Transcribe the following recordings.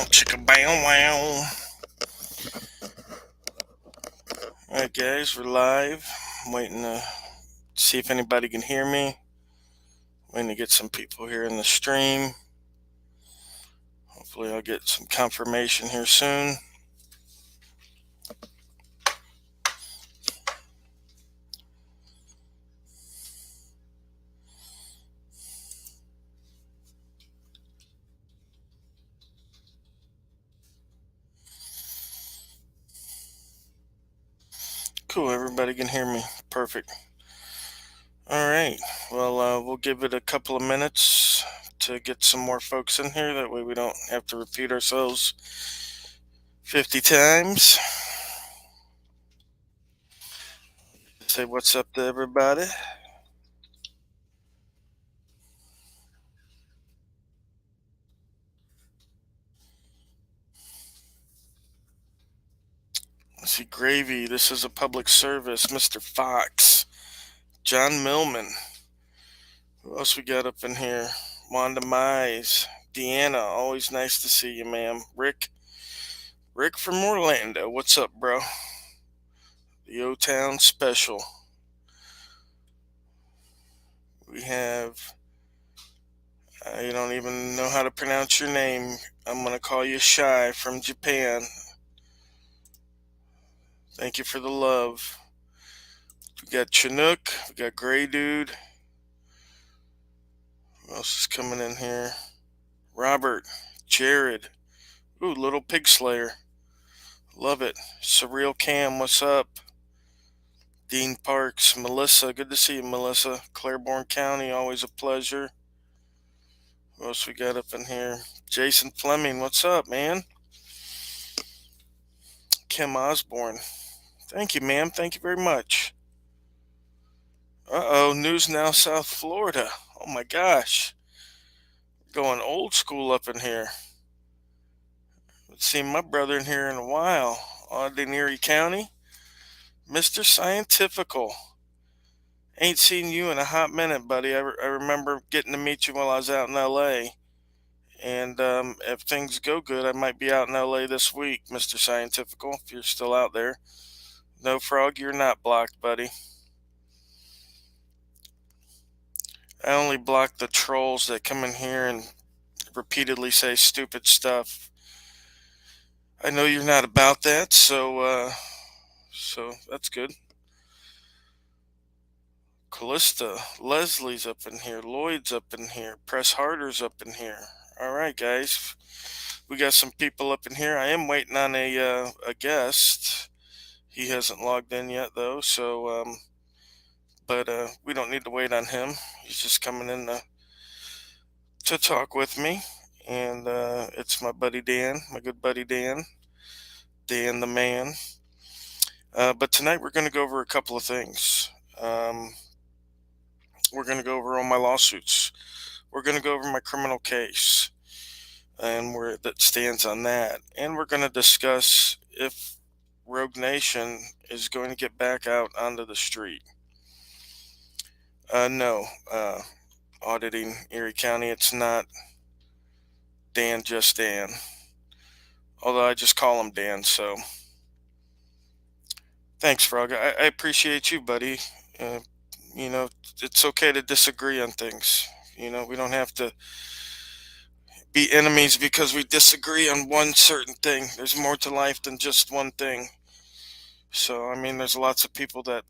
chicka bow wow. Alright, guys, we're live. I'm waiting to see if anybody can hear me. Waiting to get some people here in the stream. Hopefully, I'll get some confirmation here soon. Cool, everybody can hear me. Perfect. Alright, well, we'll give it a couple of minutes to get some more folks in here. That way, we don't have to repeat ourselves 50 times. Say what's up to everybody. Let's see, Gravy. This is a public service. Mr. Fox. John Millman. Who else we got up in here? Wanda Mize. Deanna. Always nice to see you, ma'am. Rick. Rick from Orlando. What's up, bro? The O-Town Special. We have... you don't even know how to pronounce your name. I'm going to call you Shy from Japan. Thank you for the love. We got Chinook. We got Gray Dude. Who else is coming in here? Robert. Jared. Ooh, Little Pig Slayer. Love it. Surreal Cam, what's up? Dean Parks. Melissa. Good to see you, Melissa. Claiborne County. Always a pleasure. Who else we got up in here? Jason Fleming. What's up, man? Kim Osborne. Thank you, ma'am. Thank you very much. Uh-oh, News Now South Florida. Oh my gosh. Going old school up in here. Haven't seen my brother in here in a while. Erie County. Mr. Scientifical. Ain't seen you in a hot minute, buddy. I remember getting to meet you while I was out in LA. And if things go good, I might be out in LA this week, Mr. Scientifical, if you're still out there. No, Frog, you're not blocked, buddy. I only block the trolls that come in here and repeatedly say stupid stuff. I know you're not about that, so that's good. Callista, Leslie's up in here, Lloyd's up in here, Press Harder's up in here. All right, guys, we got some people up in here. I am waiting on a guest. He hasn't logged in yet, though, so but we don't need to wait on him. He's just coming in to talk with me, and it's my buddy Dan, my good buddy Dan the man. But tonight we're going to go over a couple of things. We're going to go over all my lawsuits. We're going to go over my criminal case and where that stands on that. And we're going to discuss if Rogue Nation is going to get back out onto the street. No, auditing Erie County, it's not Dan, just Dan. Although I just call him Dan, so. Thanks, Frog. I appreciate you, buddy. You know, it's okay to disagree on things. You know, we don't have to be enemies because we disagree on one certain thing. There's more to life than just one thing. So, I mean, there's lots of people that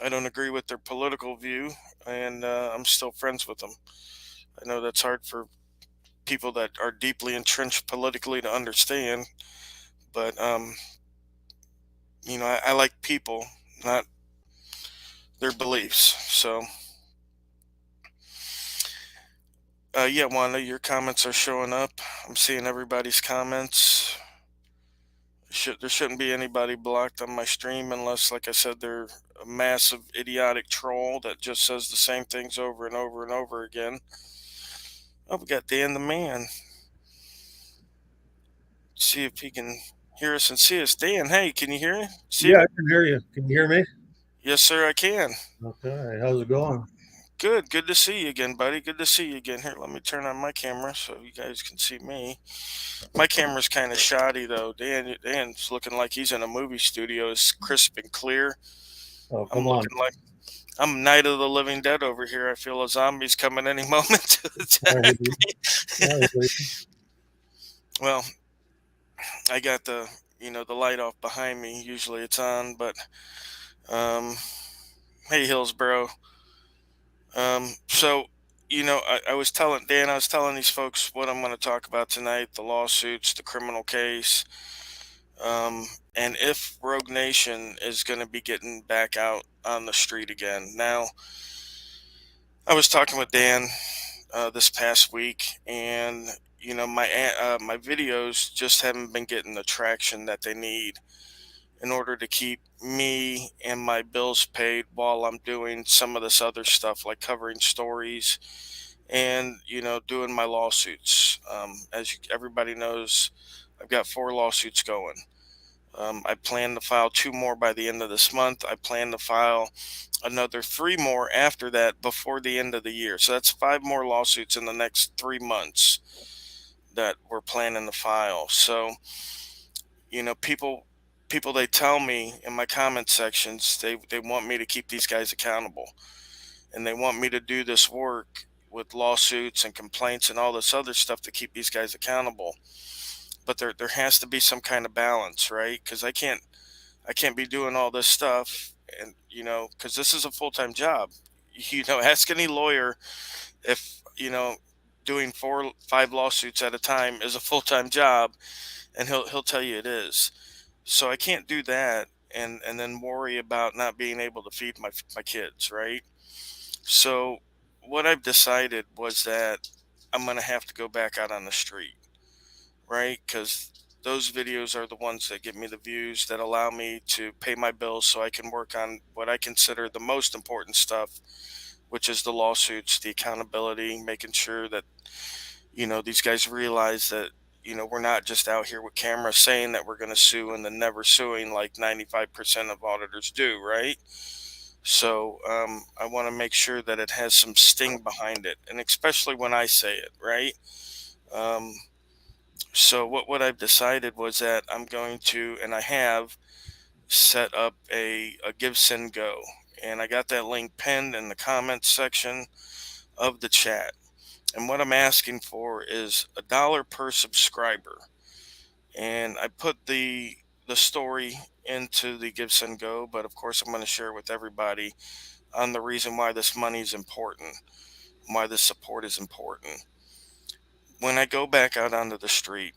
I don't agree with their political view, and I'm still friends with them. I know that's hard for people that are deeply entrenched politically to understand, but, you know, I like people, not their beliefs. So, yeah, Wanda, your comments are showing up. I'm seeing everybody's comments. There shouldn't be anybody blocked on my stream unless, like I said, they're a massive idiotic troll that just says the same things over and over and over again. Oh, we got Dan the man. See if he can hear us and see us. Dan, hey, can you hear me? Yeah, I can hear you. Can you hear me? Yes, sir, I can. Okay. How's it going? Good. Good to see you again, buddy. Good to see you again. Here, let me turn on my camera so you guys can see me. My camera's kind of shoddy though. Dan's looking like he's in a movie studio. It's crisp and clear. Oh, I'm come on. looking like I'm Night of the Living Dead over here. I feel a zombie's coming any moment to I attack agree. me. I agree. Well, I got the light off behind me. Usually it's on, but um, hey, Hillsboro. So, I was telling Dan, I was telling these folks what I'm going to talk about tonight: the lawsuits, the criminal case, um, and if Rogue Nation is going to be getting back out on the street again. Now, I was talking with Dan this past week, and my videos just haven't been getting the traction that they need in order to keep me and my bills paid while I'm doing some of this other stuff like covering stories and doing my lawsuits. As everybody knows, I've got 4 lawsuits going. I plan to file 2 more by the end of this month. I plan to file another 3 more after that before the end of the year. So that's 5 more lawsuits in the next 3 months that we're planning to file. So people they tell me in my comment sections they want me to keep these guys accountable, and they want me to do this work with lawsuits and complaints and all this other stuff to keep these guys accountable. But there has to be some kind of balance, right? Because I can't be doing all this stuff, and because this is a full-time job. Ask any lawyer if doing 4 5 lawsuits at a time is a full-time job, and he'll tell you it is. So I can't do that and then worry about not being able to feed my kids, right? So what I've decided was that I'm going to have to go back out on the street, right? Cuz those videos are the ones that give me the views that allow me to pay my bills so I can work on what I consider the most important stuff, which is the lawsuits, the accountability, making sure that these guys realize that we're not just out here with cameras saying that we're going to sue and then never suing like 95% of auditors do, right? So I want to make sure that it has some sting behind it, and especially when I say it, right? um, so what I've decided was that I'm going to, and I have set up a give send go, and I got that link pinned in the comments section of the chat. And what I'm asking for is $1 per subscriber. And I put the story into the Give Send Go, but of course I'm going to share it with everybody on the reason why this money is important, why this support is important. When I go back out onto the street,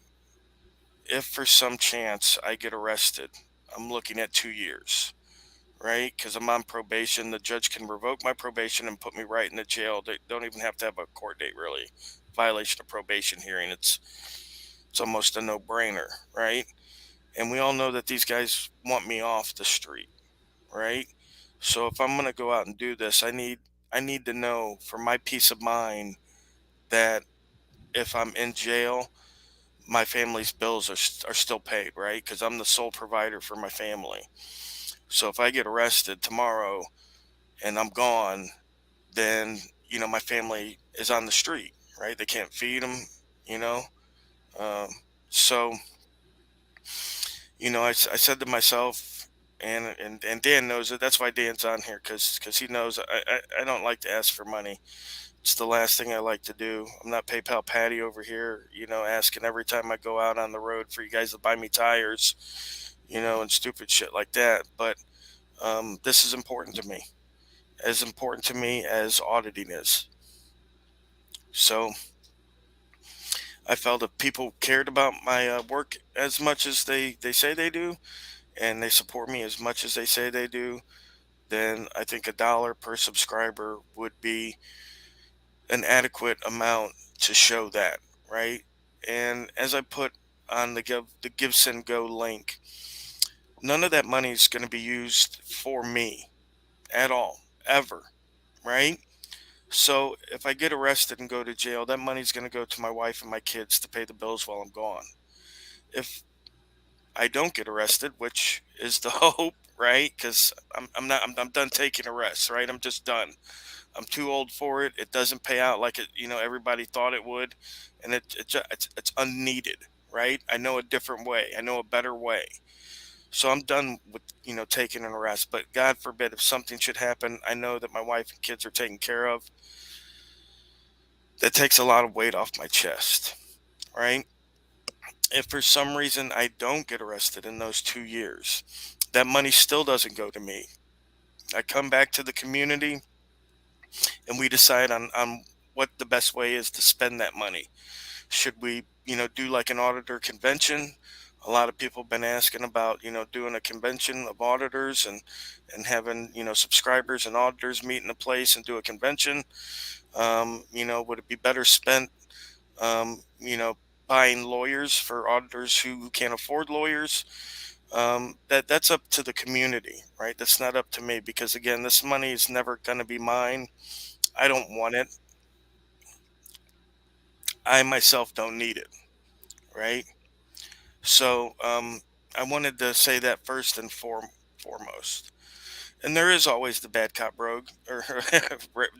if for some chance I get arrested, I'm looking at 2 years, right? Because I'm on probation. The judge can revoke my probation and put me right in the jail. They don't even have to have a court date, really. Violation of probation hearing. It's almost a no-brainer, right? And we all know that these guys want me off the street, right? So if I'm gonna go out and do this, I need to know for my peace of mind that if I'm in jail, my family's bills are still paid, right? Because I'm the sole provider for my family. So if I get arrested tomorrow and I'm gone, then my family is on the street, right? They can't feed them, you know. Um, so I said to myself, and Dan knows it. That's why Dan's on here, because he knows I don't like to ask for money. It's the last thing I like to do. I'm not PayPal Patty over here, asking every time I go out on the road for you guys to buy me tires, and stupid shit like that. But this is important to me, as important to me as auditing is. So I felt if people cared about my work as much as they say they do, and they support me as much as they say they do, then I think $1 per subscriber would be an adequate amount to show that, right? And as I put on the Give Send Go link, none of that money is going to be used for me at all, ever, right? So if I get arrested and go to jail, that money's going to go to my wife and my kids to pay the bills while I'm gone. If I don't get arrested, which is the hope, right? Because I'm not I'm done taking arrests, right? I'm just done. I'm too old for it. It doesn't pay out like everybody thought it would, and it's unneeded, right? I know a different way. I know a better way. So I'm done with taking an arrest. But God forbid if something should happen, I know that my wife and kids are taken care of. That takes a lot of weight off my chest, right? If for some reason I don't get arrested in those 2 years, that money still doesn't go to me. I come back to the community and we decide on what the best way is to spend that money. Should we, do like an auditor convention? A lot of people have been asking about, doing a convention of auditors and having, subscribers and auditors meet in a place and do a convention. Would it be better spent, um, you know, buying lawyers for auditors who can't afford lawyers? That's up to the community, right? That's not up to me because again, this money is never going to be mine. I don't want it. I myself don't need it, right? So I wanted to say that first and foremost. And there is always the bad cop rogue, or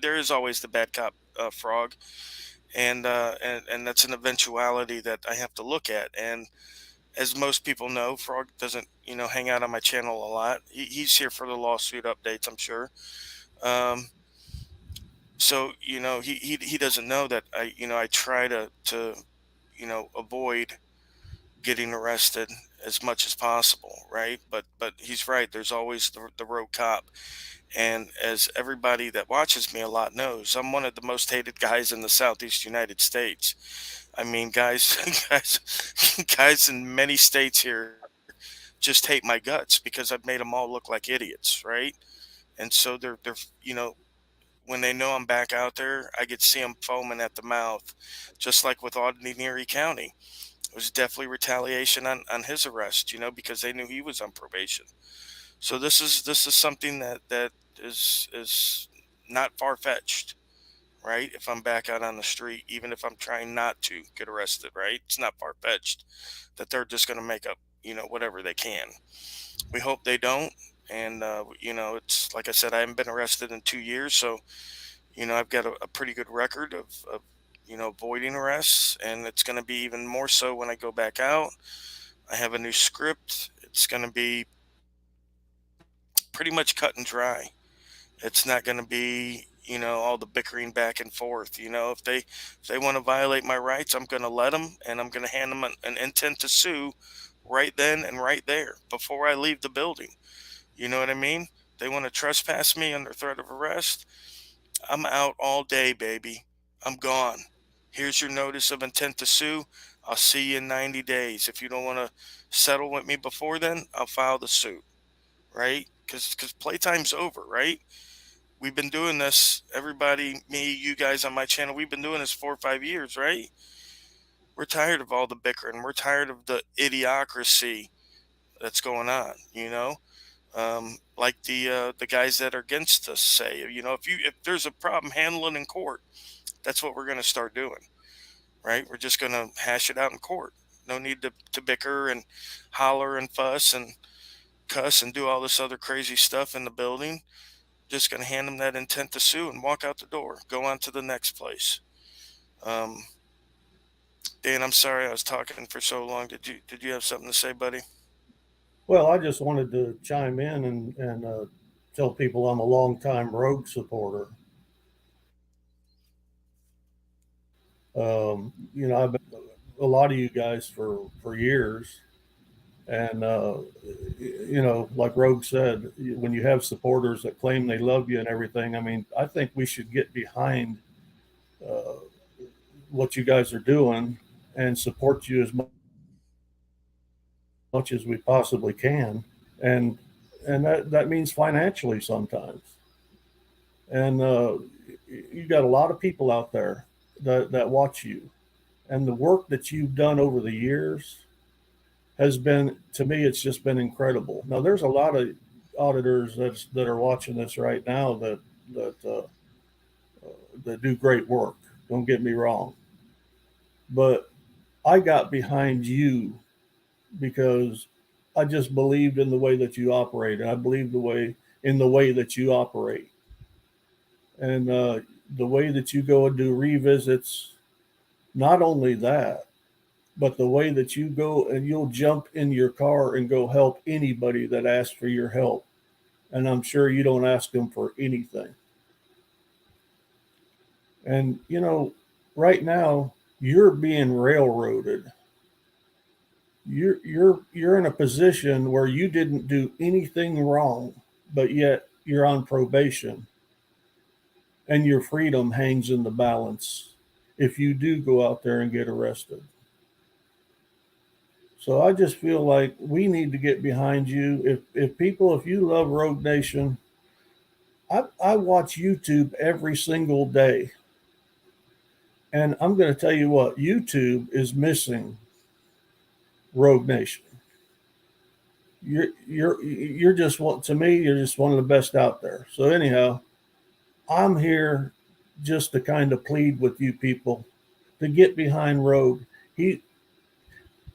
there is always the bad cop frog, and that's an eventuality that I have to look at. And as most people know, Frog doesn't hang out on my channel a lot. He's here for the lawsuit updates, I'm sure. Um, so he doesn't know that I try to avoid getting arrested as much as possible, right? But he's right. There's always the rogue cop, and as everybody that watches me a lot knows, I'm one of the most hated guys in the Southeast United States. I mean, guys, guys in many states here just hate my guts because I've made them all look like idiots, right? And so they're when they know I'm back out there, I get see them foaming at the mouth, just like with Ordinary County. It was definitely retaliation on his arrest, because they knew he was on probation. So this is something that is not far fetched, right? If I'm back out on the street, even if I'm trying not to get arrested, right? It's not far fetched that they're just going to make up, whatever they can. We hope they don't. And it's like I said, I haven't been arrested in 2 years, so I've got a pretty good record of avoiding arrests, and it's going to be even more so when I go back out. I have a new script. It's going to be pretty much cut and dry. It's not going to be all the bickering back and forth. If they want to violate my rights, I'm going to let them, and I'm going to hand them an intent to sue right then and right there before I leave the building. You know what I mean? They want to trespass me under threat of arrest. I'm out all day, baby. I'm gone. Here's your notice of intent to sue. I'll see you in 90 days. If you don't want to settle with me before then, I'll file the suit, right? Because playtime's over, right? We've been doing this, everybody, me, you guys on my channel, we've been doing this 4 or 5 years, right? We're tired of all the bickering. We're tired of the idiocracy that's going on, like the guys that are against us say, if there's a problem, handle it in court. That's what we're going to start doing, right? We're just going to hash it out in court. No need to bicker and holler and fuss and cuss and do all this other crazy stuff in the building. Just going to hand them that intent to sue and walk out the door. Go on to the next place. Um, Dan, I'm sorry I was talking for so long. Did you have something to say, buddy? Well, I just wanted to chime in and tell people I'm a longtime Rogue supporter. I've been a lot of you guys for years, and like Rogue said, when you have supporters that claim they love you and everything, I mean, I think we should get behind uh, what you guys are doing and support you as much as we possibly can, and that means financially sometimes. And you got a lot of people out there that watch you, and the work that you've done over the years has been, to me, it's just been incredible. Now there's a lot of auditors that are watching this right now that do great work. Don't get me wrong, but I got behind you because I just believed in the way that you operate, and I believe the way in the way that you operate. And the way that you go and do revisits, not only that, but the way that you go and you'll jump in your car and go help anybody that asks for your help. And I'm sure you don't ask them for anything. And, right now, you're being railroaded. You're in a position where you didn't do anything wrong, but yet you're on probation, and your freedom hangs in the balance if you do go out there and get arrested. So I just feel like we need to get behind you. If you love Rogue Nation, I watch YouTube every single day, and I'm going to tell you what YouTube is missing. Rogue Nation. You're just one to me. You're just one of the best out there. So anyhow, I'm here just to kind of plead with you people to get behind Rogue. He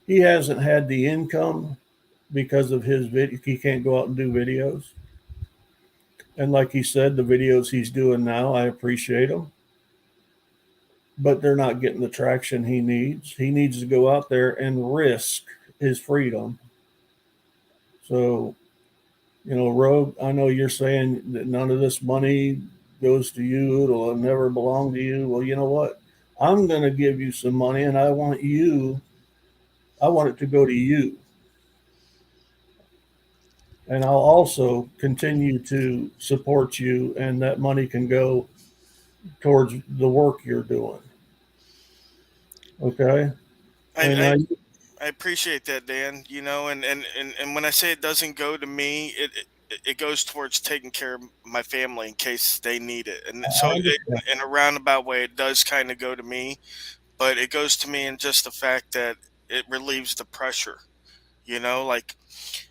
he hasn't had the income because of his video. He can't go out and do videos. And like he said, the videos he's doing now, I appreciate them, but they're not getting the traction he needs. He needs to go out there and risk his freedom. So, Rogue, I know you're saying that none of this money goes to you, it'll never belong to you. Well, you know what? I'm going to give you some money, and I want it to go to you. And I'll also continue to support you, and that money can go towards the work you're doing. Okay. I, And I I, I appreciate that, Dan. And when I say it doesn't go to me, it goes towards taking care of my family in case they need it. And so, I understand. in a roundabout way, it does kind of go to me, but it goes to me in just the fact that it relieves the pressure. Like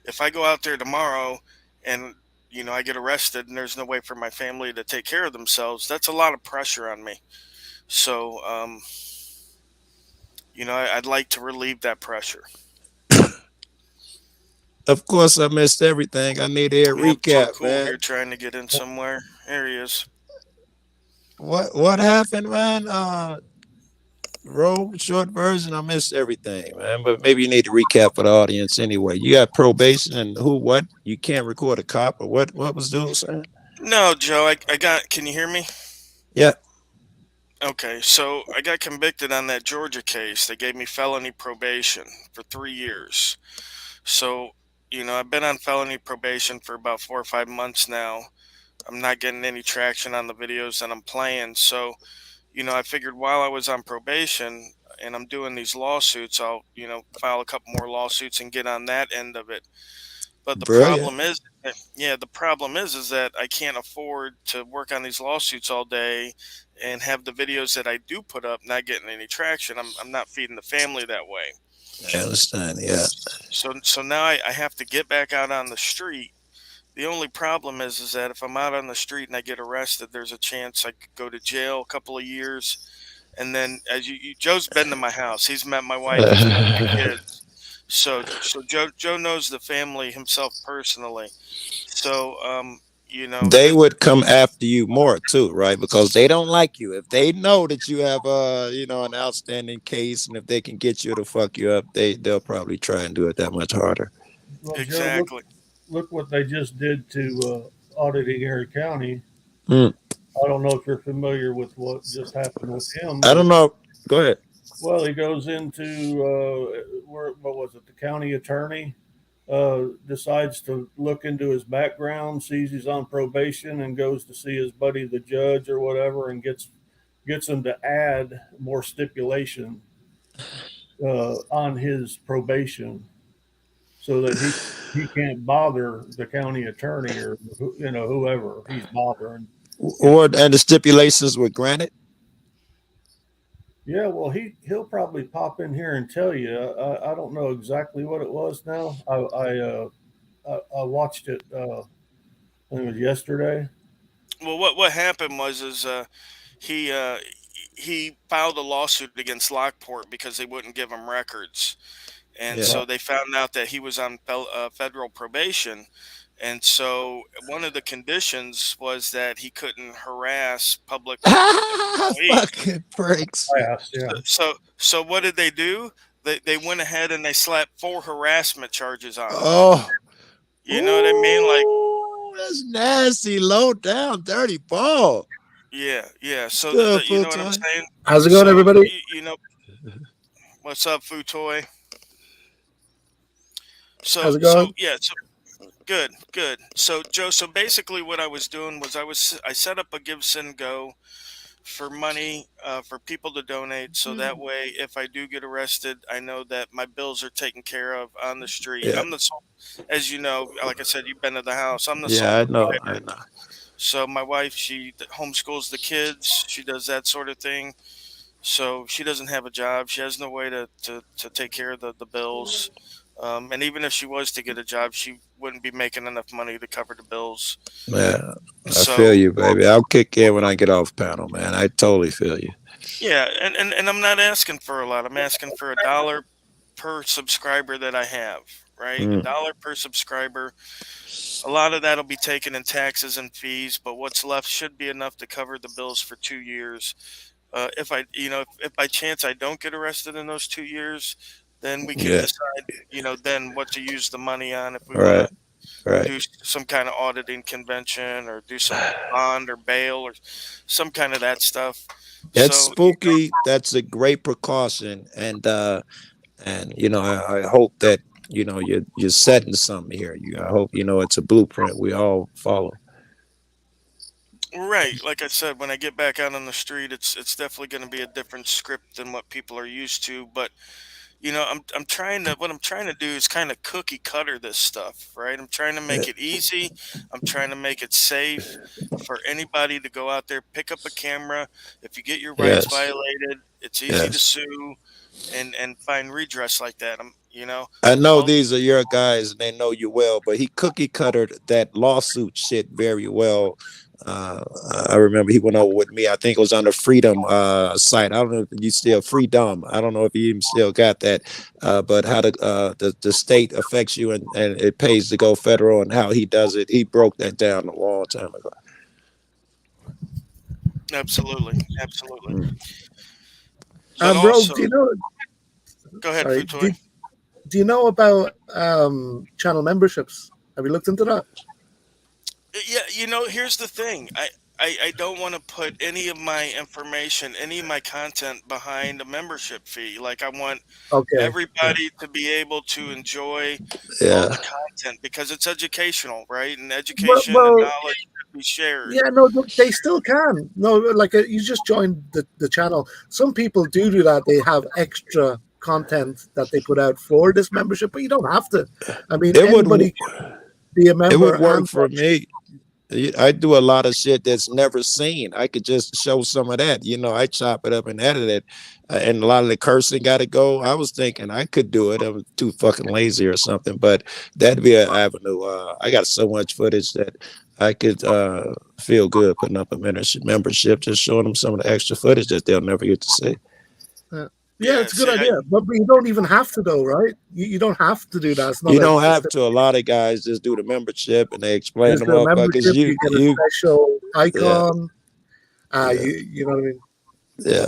if I go out there tomorrow and I get arrested and there's no way for my family to take care of themselves, that's a lot of pressure on me. So, I'd like to relieve that pressure. Of course, I missed everything. I need a Yep, so recap, cool. You're man. trying to get in somewhere. Areas. What happened, man? Roll short version. I missed everything, man. But maybe you need to recap for the audience anyway. You got probation and who? What? You can't record a cop or what? What was dude saying? No, Joe, I got, can you hear me? Yeah, Okay, so I got convicted on that Georgia case. They gave me felony probation for 3 years. So, I've been on felony probation for about 4 or 5 months now. I'm not getting any traction on the videos that I'm playing. So, I figured while I was on probation and I'm doing these lawsuits, I'll, file a couple more lawsuits and get on that end of it. But the brilliant. problem is, yeah, the problem is that I can't afford to work on these lawsuits all day and have the videos that I do put up not getting any traction. I'm not feeding the family that way. I understand. Yeah. So now I have to get back out on the street. The only problem is that if I'm out on the street and I get arrested, there's a chance I could go to jail a couple of years. And then, as Joe's been to my house, he's met my wife, he's met my kids. So Joe knows the family himself personally. So, They would come after you more too, right? Because they don't like you. If they know that you have an outstanding case, and if they can get you to fuck you up, they'll probably try and do it that much harder. Well, Joe, exactly. look what they just did to auditing Erie County. Hmm. I don't know if you're familiar with what just happened with him, I but don't know. Go ahead. well, he goes into what was it? The county attorney decides to look into his background, sees he's on probation, and goes to see his buddy, the judge or whatever, and gets him to add more stipulation on his probation so that he can't bother the county attorney or whoever he's bothering. You know, Or and the stipulations were granted. yeah, well, he'll probably pop in here and tell you. I don't know exactly what it was now. I watched it. I think it was yesterday. Well, what happened was is he uh, he filed a lawsuit against Lockport because they wouldn't give him records, and Yeah. Right. so they found out that he was on federal probation, And so one of the conditions was that he couldn't harass public employees. Fucking pricks. Yes, yeah. So what did they do? They went ahead and they slapped 4 harassment charges on him. Oh, You know what I mean? Like, ooh, that's nasty. Low down, dirty ball. yeah, yeah. What's So good, you know what I'm Futoy? saying? How's it going, So everybody? you know what's up, Futoy? How's So it so going? yeah. So good, good. So Joe, so basically what I was doing was I set up a Give Send Go for money for people to donate, so that way if I do get arrested, I know that my bills are taken care of on the street. Yeah, I'm the sole, as you know, like I said, you've been to the house. I'm the sole yeah, I know, provider. I know. So my wife, she homeschools the kids. She does that sort of thing. So she doesn't have a job. She has no way to take care of the bills. And even if she was to get a job, she wouldn't be making enough money to cover the bills. Yeah, I feel So you, baby. I'll kick in when I get off panel, man. I totally feel you. yeah, and I'm not asking for a lot. I'm asking for $1 per subscriber that I have, right? A Mm, dollar per subscriber. A lot of that'll be taken in taxes and fees, but what's left should be enough to cover the bills for 2 years. If I, if by chance I don't get arrested in those 2 years, then we can yeah, decide, then what to use the money on. If we want right, to right. do some kind of auditing convention or do some bond or bail or some kind of that stuff. That's So spooky. That's a great precaution, and I hope that you're setting something here. I hope it's a blueprint we all follow. right, like I said, when I get back out on the street, it's definitely going to be a different script than what people are used to. But I'm trying to what I'm trying to do is kind of cookie cutter this stuff, right? I'm trying to Yeah. make it easy. I'm trying to make it safe for anybody to go out there, pick up a camera. If you get your rights Yes, violated, it's easy to yes. sue and find redress like that. I know All these are your guys and they know you well, but he cookie cuttered that lawsuit shit very well. Uh, I remember he went over with me. I think it was on the Freedom site. I don't know if you still Freedom. I don't know if you even still got that. But how the state affects you and it pays to go federal and how he does it. He broke that down a long time ago. absolutely, absolutely. Mm. But Rogue, also, do you know? go ahead, Sorry, Futoy. do you know about channel memberships? Have you looked into that? Yeah, here's the thing. I don't want to put any of my information, any of my content behind a membership fee. Like I want Okay. Yeah. everybody to be able to enjoy all Yeah. the content because it's educational, right? And Well, education and well, knowledge should be shared. yeah, no, they still can. No, like you just joined the channel. Some people do that. They have extra content that they put out for this membership, but you don't have to. I mean, It would anybody can be a it member would work and for watch. me. I do a lot of shit that's never seen. I could just show some of that. I chop it up and edit it, and a lot of the cursing got to go. I was thinking I could do it. I'm too fucking lazy or something, but that'd be an avenue. I got so much footage that I could feel good putting up a membership, just showing them some of the extra footage that they'll never get to see. Uh, yeah, Yeah, it's a good see, idea, but you don't even have to, though, right? You don't have to do that. It's not You a. don't It's have to. A lot of guys just do the membership and they explain just to a motherfuckers. membership. You You get a you special yeah icon. yeah You know what I mean? yeah.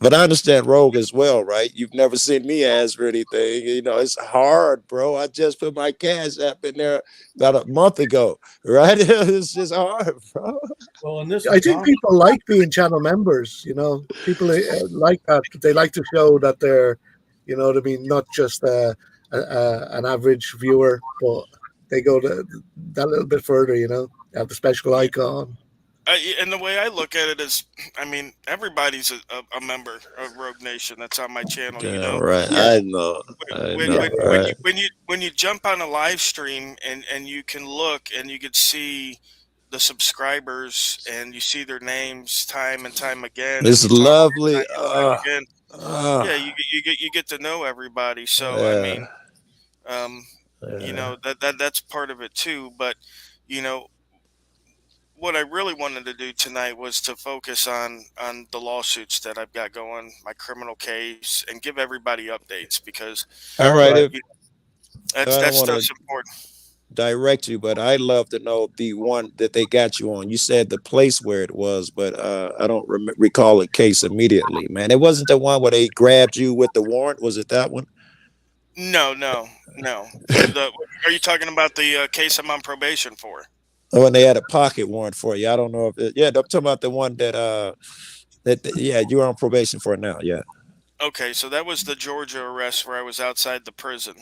But I understand Rogue as well, right? You've never seen me ask for anything. It's hard, bro. I just put my cash app in there about a month ago, right? It's just hard, bro. Well, and this I is think common. people like being channel members. People like that. They like to show that they're, what I mean, not just an average viewer, but they go that little bit further. They have the special yeah. icon. And the way I look at it is, I mean, everybody's a member of Rogue Nation that's on my channel. Damn right. Yeah, I when know, yeah, when yeah. when right? you when you when you jump on a live stream and you can look and you can see the subscribers and you see their names time and time again and It's you talk to them lovely. time and time again. Uh, Yeah, you get to know everybody. So I yeah, mean, um, yeah. that's part of it too. But you know what I really wanted to do tonight was to focus on the lawsuits that I've got going, my criminal case, and give everybody updates because All right. Right. If that's I that don't want to stuff's important. direct you, but I'd love to know the one that they got you on. You said the place where it was, but I don't recall the case immediately, man. It wasn't the one where they grabbed you with the warrant. Was it that one? No, no, no. Are you talking about the case I'm on probation for? When they had a pocket warrant for you. I don't know if yeah, I'm talking about the one that yeah, you're on probation for now. Yeah. Okay, so that was the Georgia arrest where I was outside the prison,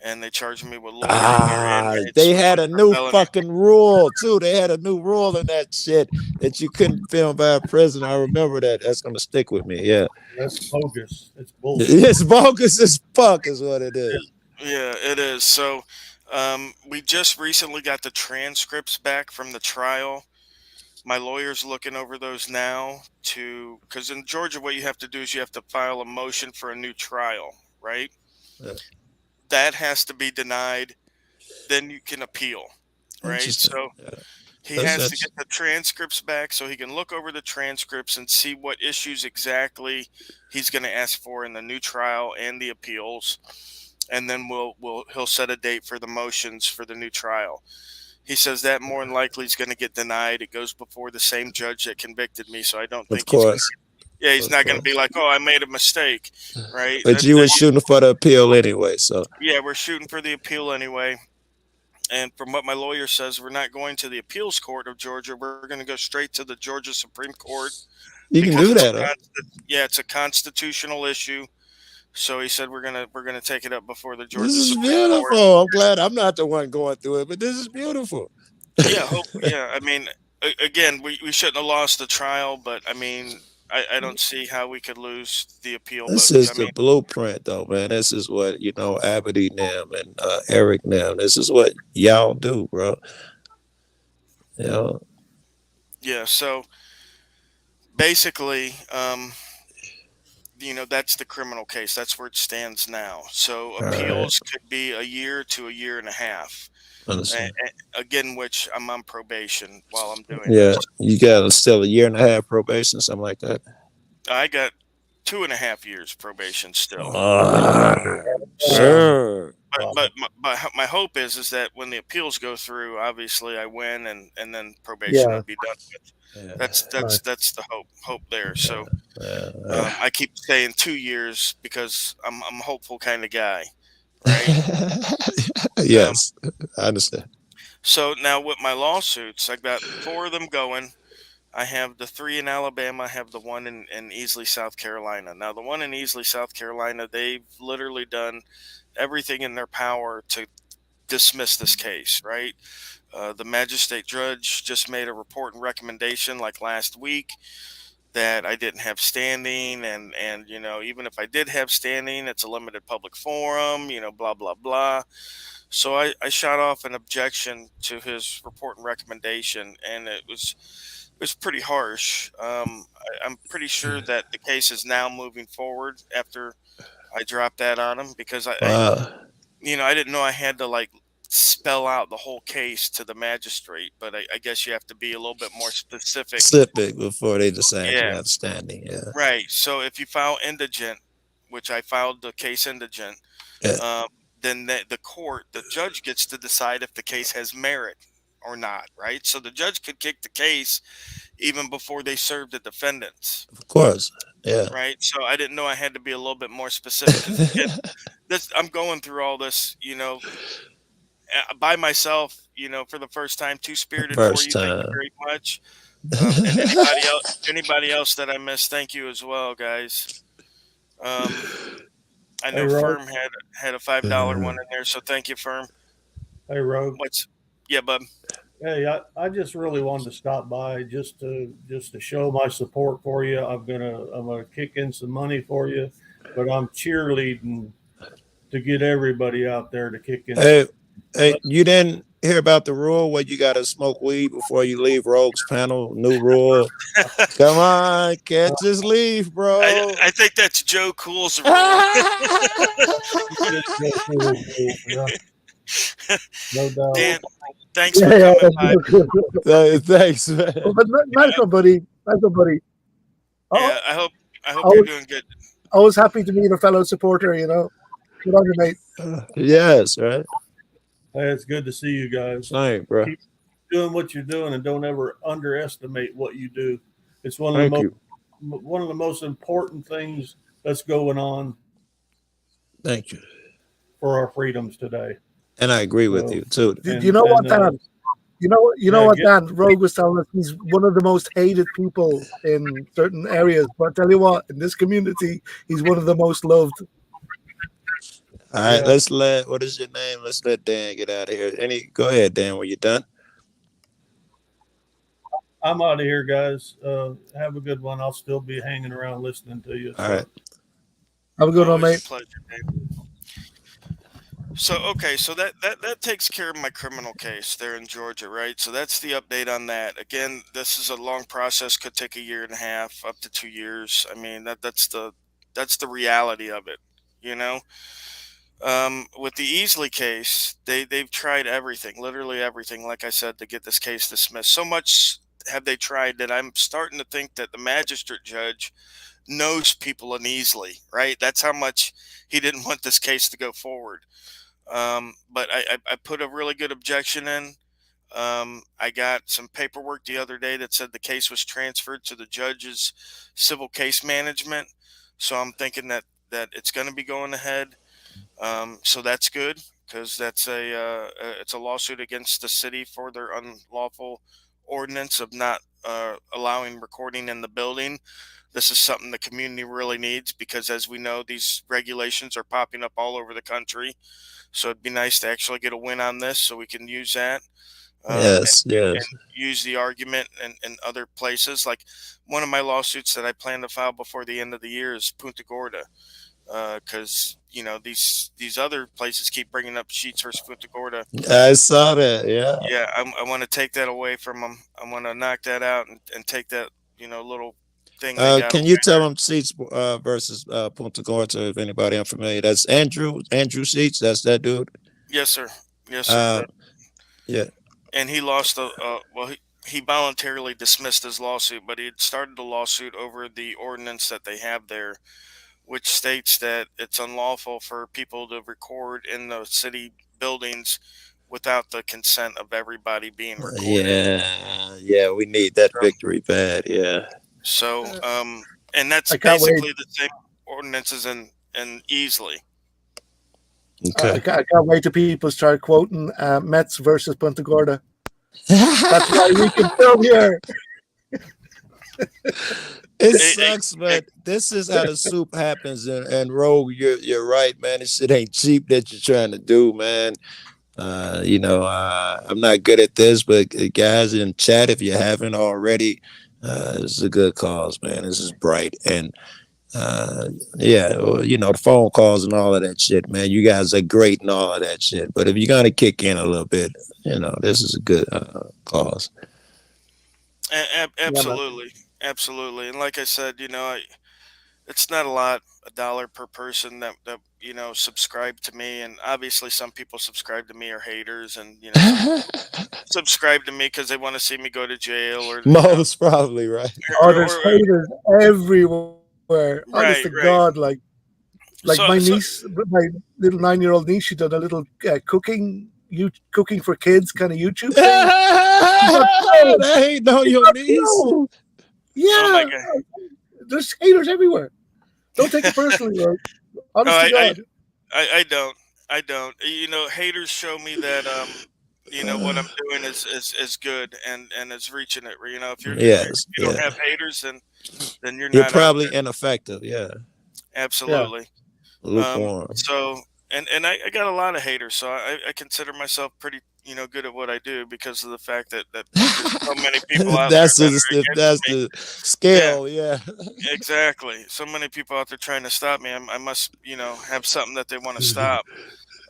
and they charged me with loitering near inmates They with had one a for new felony. fucking rule too. They had a new rule in that shit that you couldn't film by a prison. I remember that. That's gonna stick with me. Yeah. That's bogus. It's bullshit. It's bogus as fuck, is what it is. Yeah, it is. So, we just recently got the transcripts back from the trial. My lawyer's looking over those now because in Georgia, what you have to do is you have to file a motion for a new trial, right? Yeah. That has to be denied. Then you can appeal, right? Interesting. So Yeah. he has to That's get the transcripts back so he can look over the transcripts and see what issues exactly he's going to ask for in the new trial and the appeals. And then he'll set a date for the motions for the new trial. He says that more than likely is going to get denied. It goes before the same judge that convicted me, so I don't of think he's going to. course. Yeah, he's Of not going to course. be like, "Oh, I made a mistake," right? But you were shooting for the appeal anyway, so Yeah, we're shooting for the appeal anyway. And from what my lawyer says, we're not going to the appeals court of Georgia. We're going to go straight to the Georgia Supreme Court you can because do that, huh? it's a constitutional issue. So he said we're gonna take it up before the This Georgia is Supreme Court. beautiful. I'm glad I'm not the one going through it, but this is beautiful. Yeah, yeah. I mean, again, we shouldn't have lost the trial, but I mean, I don't see how we could lose the appeal. This But is I the mean, blueprint, though, man. This is what Abity Nam and Eric Nam. This is what y'all do, bro. You know, yeah. So basically, that's the criminal case. That's where it stands now. So all right. appeals could be a year to a year and a half. Understand? Again, which I'm on probation while I'm doing Yeah, this. you got still a year and a half probation, something like that. I got 2.5 years probation still. So, Sure. but my hope is that when the appeals go through, obviously I win, and then probation Yeah. would be done with. Yeah. That's the hope there. So I keep saying 2 years because I'm a hopeful kind of guy, right? Yes, I understand. So now with my lawsuits, I've got 4 of them going. I have the 3 in Alabama. I have the one in Easley, South Carolina. Now, the one in Easley, South Carolina, they've literally done everything in their power to dismiss this case, right? The magistrate judge just made a report and recommendation like last week that I didn't have standing, and even if I did have standing, it's a limited public forum, blah blah blah. So I shot off an objection to his report and recommendation, and it was pretty harsh. I'm pretty sure that the case is now moving forward after I dropped that on him because Wow. I didn't know I had to like spell out the whole case to the magistrate, but I guess you have to be a little bit more specific. Specific before they decide you Yeah, have standing. Yeah. right. So if you file indigent, which I filed the case indigent, Yeah. um, then the judge gets to decide if the case has merit or not, right? So the judge could kick the case even before they serve the defendants, Of course. Yeah. right? So I didn't know I had to be a little bit more specific because again, I'm going through all this, by myself, for the first time. Too spirited for First you. Thank you time. very much. And anybody else that I missed, thank you as well, guys. Um, I Hey, know Rogue. Firm had a $5 one in there, so thank you, Firm. Hey, Rogue. Yeah, bub. Hey, I just really wanted to stop by just to show my support for you. I'm gonna kick in some money for you, but I'm cheerleading to get everybody out there to kick in. Hey, you didn't hear about the rule where you gotta smoke weed before you leave Rogue's panel? New rule. Come on, can't just leave, bro. I think that's Joe Cool's rule. No doubt. Dan, thanks for coming by. Thanks, man. But nice one, buddy. Nice one, buddy. Yeah, I hope you're doing good. Always happy to meet a fellow supporter. Good on you, mate. Yes, right. Hey, it's good to see you guys. Same, bro. Keep doing what you're doing, and don't ever underestimate what you do. It's Thank you. one of the most important things that's going on Thank you. for our freedoms today. And I agree with So you too. You know and what, Dan? You know yeah, what, Dan? Rogue was telling us he's one of the most hated people in certain areas. But I tell you what, in this community, he's one of the most loved. All right, yeah. let's let what is your name? Let's let Dan get out of here. Go ahead, Dan, when you done. I'm out of here, guys. Have a good one. I'll still be hanging around listening to you. All right. So Have a good one, Always a mate. pleasure, Dave. So okay, so that takes care of my criminal case there in Georgia, right? So that's the update on that. Again, this is a long process, could take a year and a half, up to 2 years. I mean, that's the reality of it, you know. With the Easley case, they've tried everything, literally everything, like I said, to get this case dismissed. So much have they tried that I'm starting to think that the magistrate judge knows people in Easley, right? That's how much he didn't want this case to go forward. But I put a really good objection in. I got some paperwork the other day that said the case was transferred to the judge's civil case management. So I'm thinking that it's going to be going ahead. So that's good because it's a lawsuit against the city for their unlawful ordinance of not allowing recording in the building. This is something the community really needs because, as we know, these regulations are popping up all over the country. So it'd be nice to actually get a win on this so we can use that Yes, and yes. use the argument in other places. Like one of my lawsuits that I plan to file before the end of the year is Punta Gorda because these other places keep bringing up Sheets versus Punta Gorda. I saw that. Yeah. Yeah, I want to take that away from them. I want to knock that out and take that little thing they got Can you away tell there. them Seats versus Punta Gorda if anybody unfamiliar? That's Andrew Seats. That's that dude. Yes, sir. Yes, sir. Uh, yeah, And he lost he voluntarily dismissed his lawsuit, but he had started a lawsuit over the ordinance that they have there, which states that it's unlawful for people to record in the city buildings without the consent of everybody being recorded. yeah, yeah. We need that So, victory bad. Yeah. so Uh, and that's I can't wait. basically the same ordinances in Easley. Okay. I can't wait till people start quoting Mets versus Punta Gorda. That's why we can film here. It Eh, eh, sucks, eh, but this is how the soup happens. And Rogue, you're right, man. This shit ain't cheap that you're trying to do, man. I'm not good at this, but guys in chat, if you haven't already, this is a good cause, man. This is bright. And uh, yeah, well, the phone calls and all of that shit, man. You guys are great and all of that shit. But if you're going to kick in a little bit, this is a good cause. Yeah, man. absolutely, absolutely. And like I said, it's not a lot, a dollar per person that subscribe to me, and obviously some people subscribe to me are haters, and some people subscribe to me because they want to see me go to jail or Most probably, right? Oh, there's haters everywhere. Honest to right, God, right. like my So so niece, my little 9-year-old niece, she done a little cooking for kids kind of YouTube thing. She got killed. That ain't know She your got niece. killed. oh my Yeah, god. there's haters everywhere. Don't take it personally, bro. Oh, Honest to God. I don't. I don't. Haters show me that what I'm doing is good and is reaching it. If Yes, you don't yeah. have haters, then you're You're not out probably there. ineffective. Yeah, Yeah, Absolutely. lukewarm. So and I got a lot of haters, so I consider myself pretty good at what I do because of the fact that there's so many people out there that are against That's me. the Yeah, scale. Yeah. exactly. So many people out there trying to stop me. I must have something that they want to stop.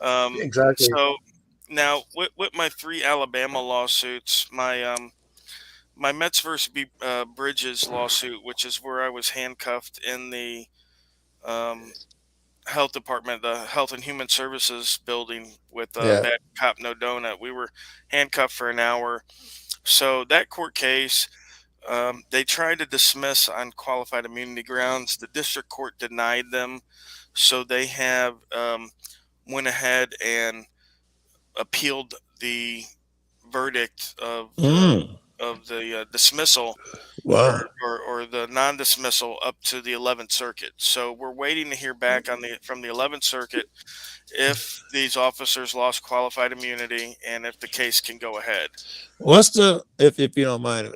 exactly. So now with my three Alabama lawsuits, my Mets versus Bridges lawsuit, which is where I was handcuffed in the um, health department, the Health and Human Services building with Yeah. Bad Cop No Donut. We were handcuffed for an hour. So that court case, they tried to dismiss on qualified immunity grounds. The district court denied them. So they have went ahead and appealed the verdict Mm, of the dismissal wow. or the non-dismissal up to the 11th Circuit. So we're waiting to hear back on the from the 11th Circuit if these officers lost qualified immunity and if the case can go ahead. What's the if you don't mind,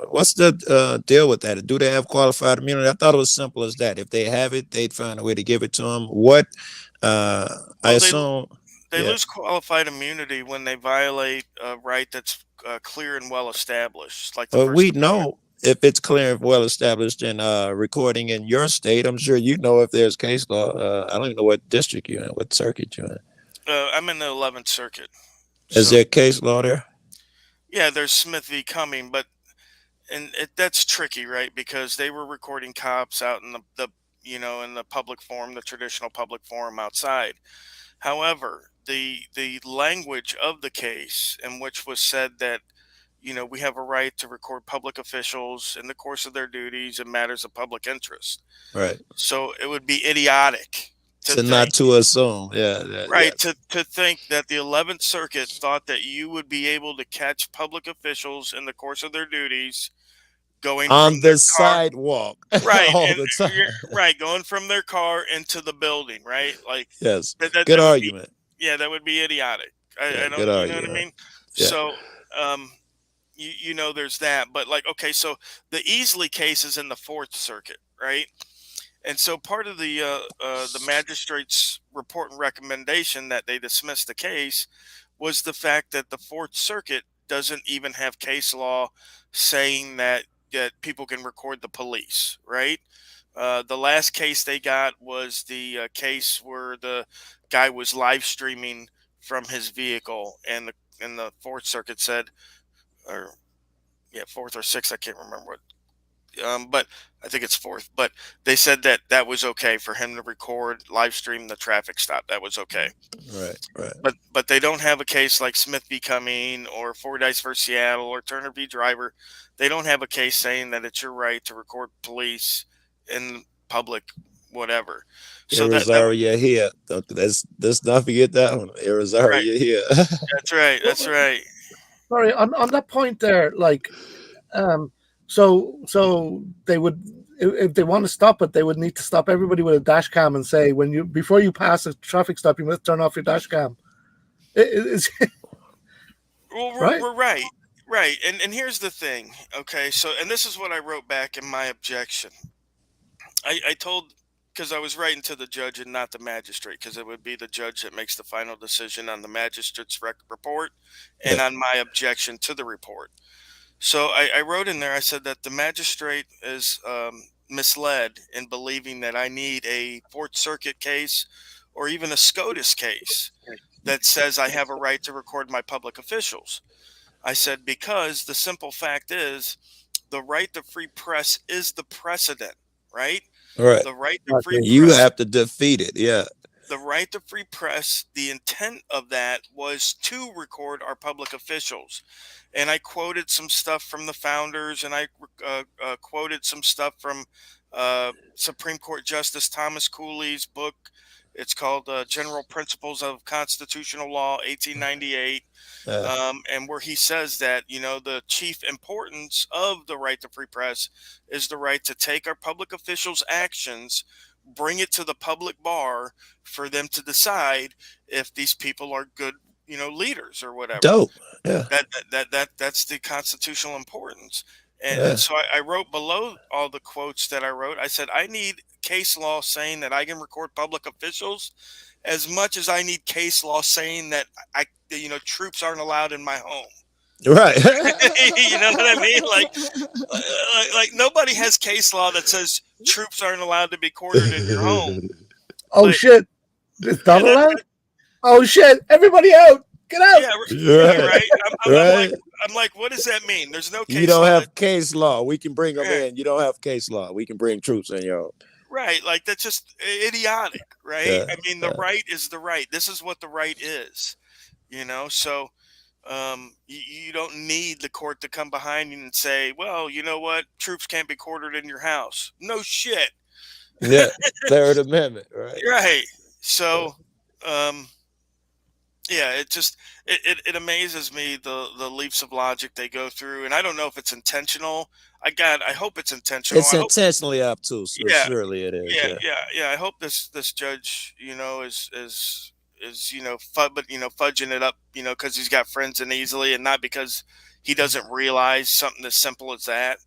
what's the deal with that? Do they have qualified immunity? I thought it was simple as that. If they have it, they'd find a way to give it to them. What uh I Well, assume, they yeah. lose qualified immunity when they violate a right that's clear and well established, like the Well, First we Amendment. know if it's clear and well established in recording in your state. I'm sure you know if there's case law. I don't even know what district you're in, what circuit you're in. I'm in the 11th Circuit, Is so there case law there? yeah, there's Smith v. Cumming, but that's tricky, right? Because they were recording cops out in the in the public forum, the traditional public forum outside. However, the language of the case in which was said that we have a right to record public officials in the course of their duties and matters of public interest. Right. So it would be idiotic to To not think, to assume. Yeah, yeah, right, yes. to think that the 11th Circuit thought that you would be able to catch public officials in the course of their duties going from On their the car. sidewalk Right, all and the time. right, going from their car into the building, right? Like Yes. that Good that would be, argument. yeah, that would be idiotic. Yeah, I good don't, you know what I argument. mean? Yeah. So, um, there's that, but like, okay, so the Easley case is in the Fourth Circuit, right? And so part of the magistrate's report and recommendation that they dismissed the case was the fact that the Fourth Circuit doesn't even have case law saying that people can record the police, right? The last case they got was the case where the guy was live streaming from his vehicle, and the Fourth Circuit said, or yeah, fourth or sixth, I can't remember what, but I think it's fourth. But they said that that was okay for him to record, live stream the traffic stop. That was okay. Right, right. But they don't have a case like Smith v. Cumming or Fordyce v. Seattle or Turner v. Driver. They don't have a case saying that it's your right to record police in public, whatever. So that Irizaria here. Let's not forget that one. right. Irizaria here. That's right. That's right. Sorry, on that point there, like, um, so they would, if they want to stop it, they would need to stop everybody with a dash cam and say, when you before you pass a traffic stop, you must turn off your dash cam. It's Well, right. we're right. Right. And here's the thing. Okay. So, and this is what I wrote back in my objection. I told, because I was writing to the judge and not the magistrate, because it would be the judge that makes the final decision on the magistrate's report and Yeah. on my objection to the report. So I wrote in there, I said that the magistrate is misled in believing that I need a Fourth Circuit case or even a SCOTUS case that says I have a right to record my public officials. I said, because the simple fact is the right to free press is the precedent, right? All right. The right to free Exactly. You press, have to defeat it. Yeah. the right to free press, the intent of that was to record our public officials. And I quoted some stuff from the founders, and I quoted some stuff from Supreme Court Justice Thomas Cooley's book. It's called General Principles of Constitutional Law, 1898. Uh, And where he says that the chief importance of the right to free press is the right to take our public officials' actions, bring it to the public bar for them to decide if these people are good, leaders or whatever. dope. Yeah. That's the constitutional importance. And Yeah. so I wrote below all the quotes that I wrote. I said I need case law saying that I can record public officials as much as I need case law saying that troops aren't allowed in my home. Right. You know what I mean? Like nobody has case law that says troops aren't allowed to be quartered in your home. Oh But shit, it's yeah, not that, allowed. Oh shit, everybody out! Get out! yeah, yeah, Right. right. Right. I'm like, what does that mean? There's no You case don't law that, have case law. We can bring them yeah, in. You don't have case law. We can bring troops in, yo. right. Like that's just idiotic, right? Yeah. I mean, the Yeah. right is the right. This is what the right is, So you don't need the court to come behind you and say, well, you know what? Troops can't be quartered in your house. No shit. Yeah. Third Amendment. Right. Right. Yeah. So, um, yeah, it amazes me the leaps of logic they go through, and I don't know if it's intentional. I hope it's intentional. It's I hope, intentionally obtuse. yeah, Surely it is. Yeah. yeah. I hope this judge, is fudging it up, because he's got friends in easily, and not because he doesn't realize something as simple as that.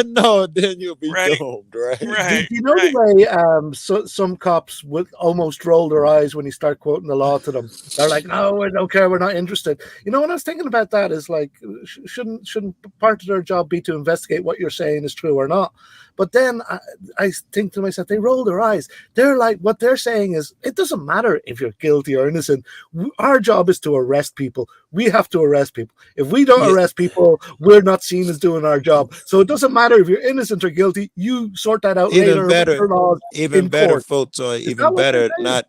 No, then you'll be Right, doomed, right? right, Do you know the right. way some cops would almost roll their eyes when you start quoting the law to them? They're like, "No, we don't care. We're not interested." You know, when I was thinking about that, is like, shouldn't part of their job be to investigate what you're saying is true or not? But then I think to myself, they roll their eyes. They're like, what they're saying is, it doesn't matter if you're guilty or innocent. Our job is to arrest people. We have to arrest people. If we don't Yeah. arrest people, we're not seen as doing our job. So it doesn't matter if you're innocent or guilty. You sort that out Even later with better, your laws even in better, court. photo. Is that what they're saying?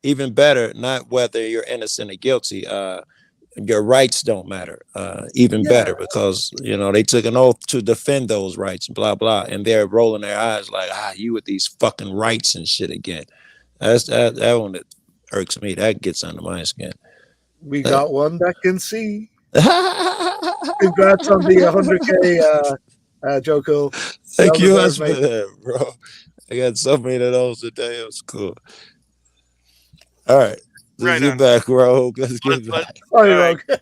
Even better, not whether you're innocent or guilty. Your rights don't matter. Even Yeah, better, because they took an oath to defend those rights, blah blah, and they're rolling their eyes like, you with these fucking rights and shit again. That one that irks me. That gets under my skin. we Uh, got one that can see. Congrats on the 100K, Joe Cool. Thank Well you, deserved, mate. husband, bro. I got so many of those today. It was cool. All right, let's Right get on. back, Rogue. Let's Let, get let, back. Sorry, all right. Rogue.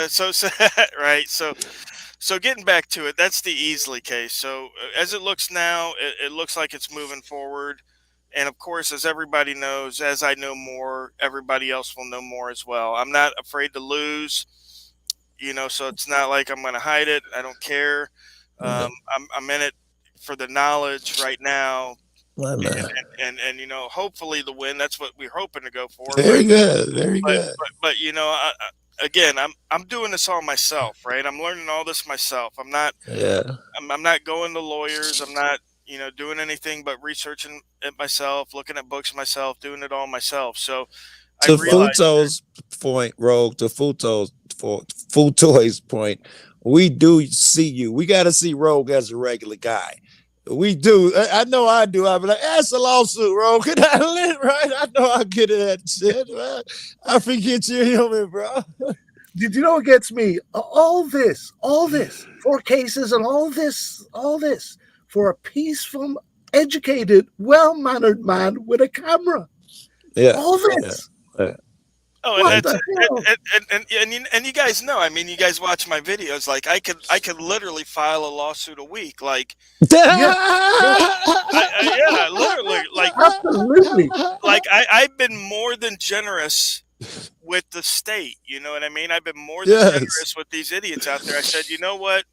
So right. So getting back to it, that's the Easley case. So as it looks now, it looks like it's moving forward. And of course, as everybody knows, as I know more, everybody else will know more as well. I'm not afraid to lose, so it's not like I'm going to hide it. I don't care. No, I'm in it for the knowledge right now. my man. And hopefully the win. That's what we're hoping to go for. Very good. Very good. But again, I'm doing this all myself, right? I'm learning all this myself. Yeah. I'm not going to lawyers. I'm not, doing anything but researching it myself, looking at books myself, doing it all myself. So I To realized, Futo's point, Rogue, to Futo's point, we do see you. We got to see Rogue as a regular guy. We do. I know I do. I'll be like, that's a lawsuit, Rogue. Can I live, right? I know I'll get it at shit, man. I forget you're human, bro. Did you know what gets me? All this, 4 cases and all this for a peaceful, educated, well-mannered man with a camera. Yeah. All Yeah. this. Yeah. oh, and What that's the hell? and you guys know. I mean, you guys watch my videos. Like I could literally file a lawsuit a week. Like Yeah, yeah, yeah, literally. absolutely. I've been more than generous with the state. You know what I mean? I've been more than Yes. generous with these idiots out there. I said, you know what,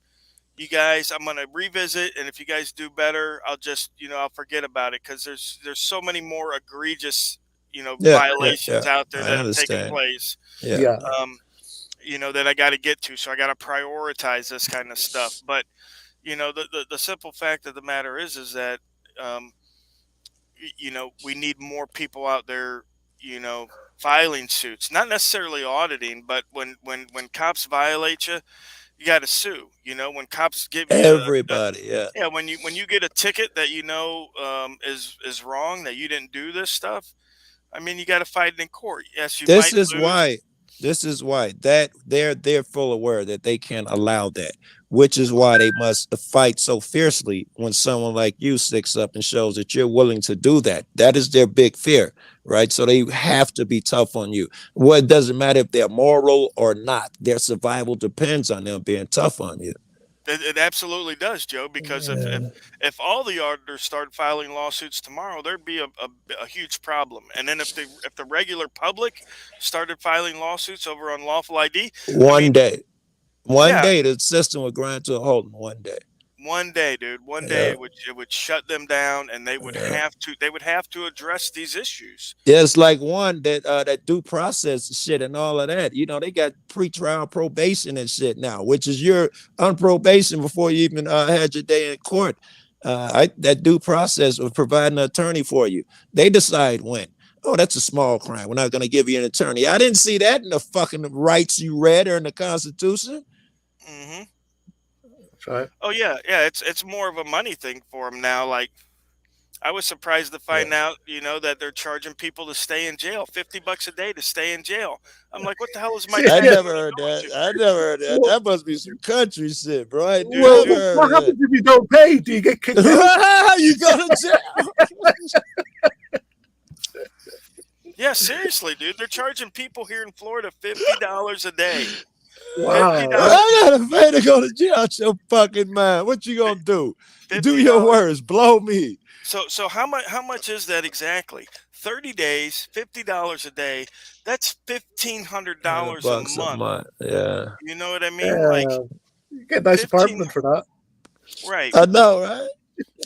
you guys, I'm gonna revisit, and if you guys do better, I'll just, I'll forget about it, because there's so many more egregious, Yeah. Yeah. violations Yeah. out there I that have taken understand. place. Yeah. Yeah. Um, that I got to get to. So I got to prioritize this kind of stuff. But the simple fact of the matter is that um, we need more people out there, you know, filing suits, not necessarily auditing, but when cops violate you, you got to sue. When cops give you Everybody. Yeah. yeah, when you get a ticket that is wrong, that you didn't do this stuff. I mean, you got to fight it in court. Yes, you This might is lose. why. This is why that they're full aware that they can't allow that, which is why they must fight so fiercely when someone like you sticks up and shows that you're willing to do that. That is their big fear, right? So they have to be tough on you. Well, it doesn't matter if they're moral or not. Their survival depends on them being tough on you. It absolutely does, Joe. Because Yeah. if all the auditors started filing lawsuits tomorrow, there'd be a huge problem. And then if the regular public started filing lawsuits over unlawful ID, I mean, One day, one yeah, day, the system will grind to a halt. In one day. one day, dude, one day Yeah. it would shut them down, and Yeah. they would have to address these issues. Yeah, it's like one that due process shit and all of that. They got pretrial probation and shit now, which is you're on probation before you even had your day in court. That due process of providing an attorney for you. They decide when. Oh, that's a small crime. We're not going to give you an attorney. I didn't see that in the fucking rights you read or in the Constitution. Hmm. That's right. Oh yeah, yeah. It's more of a money thing for them now. Like, I was surprised to Yeah. find out, that they're charging people to stay in jail, $50 a day to stay in jail. I'm like, what the hell is my I tax never money heard going that. to? I never heard that. Well, That must be some country shit, bro. I Dude, never dude. heard what of that. happens if you don't pay? Do you get kicked out? You go to jail. Yeah, seriously, dude. They're charging people here in Florida $50 a day. Wow. $50, I'm not afraid to go to jail out your fucking mind. What you gonna do? Do your $50. words. Blow me. So how much is that exactly? 30 days, $50 a day. That's $100 $1,500 a bucks a month. month. Yeah. You know what I mean? Like Uh, you get a nice 15, apartment for that. right. I know, right?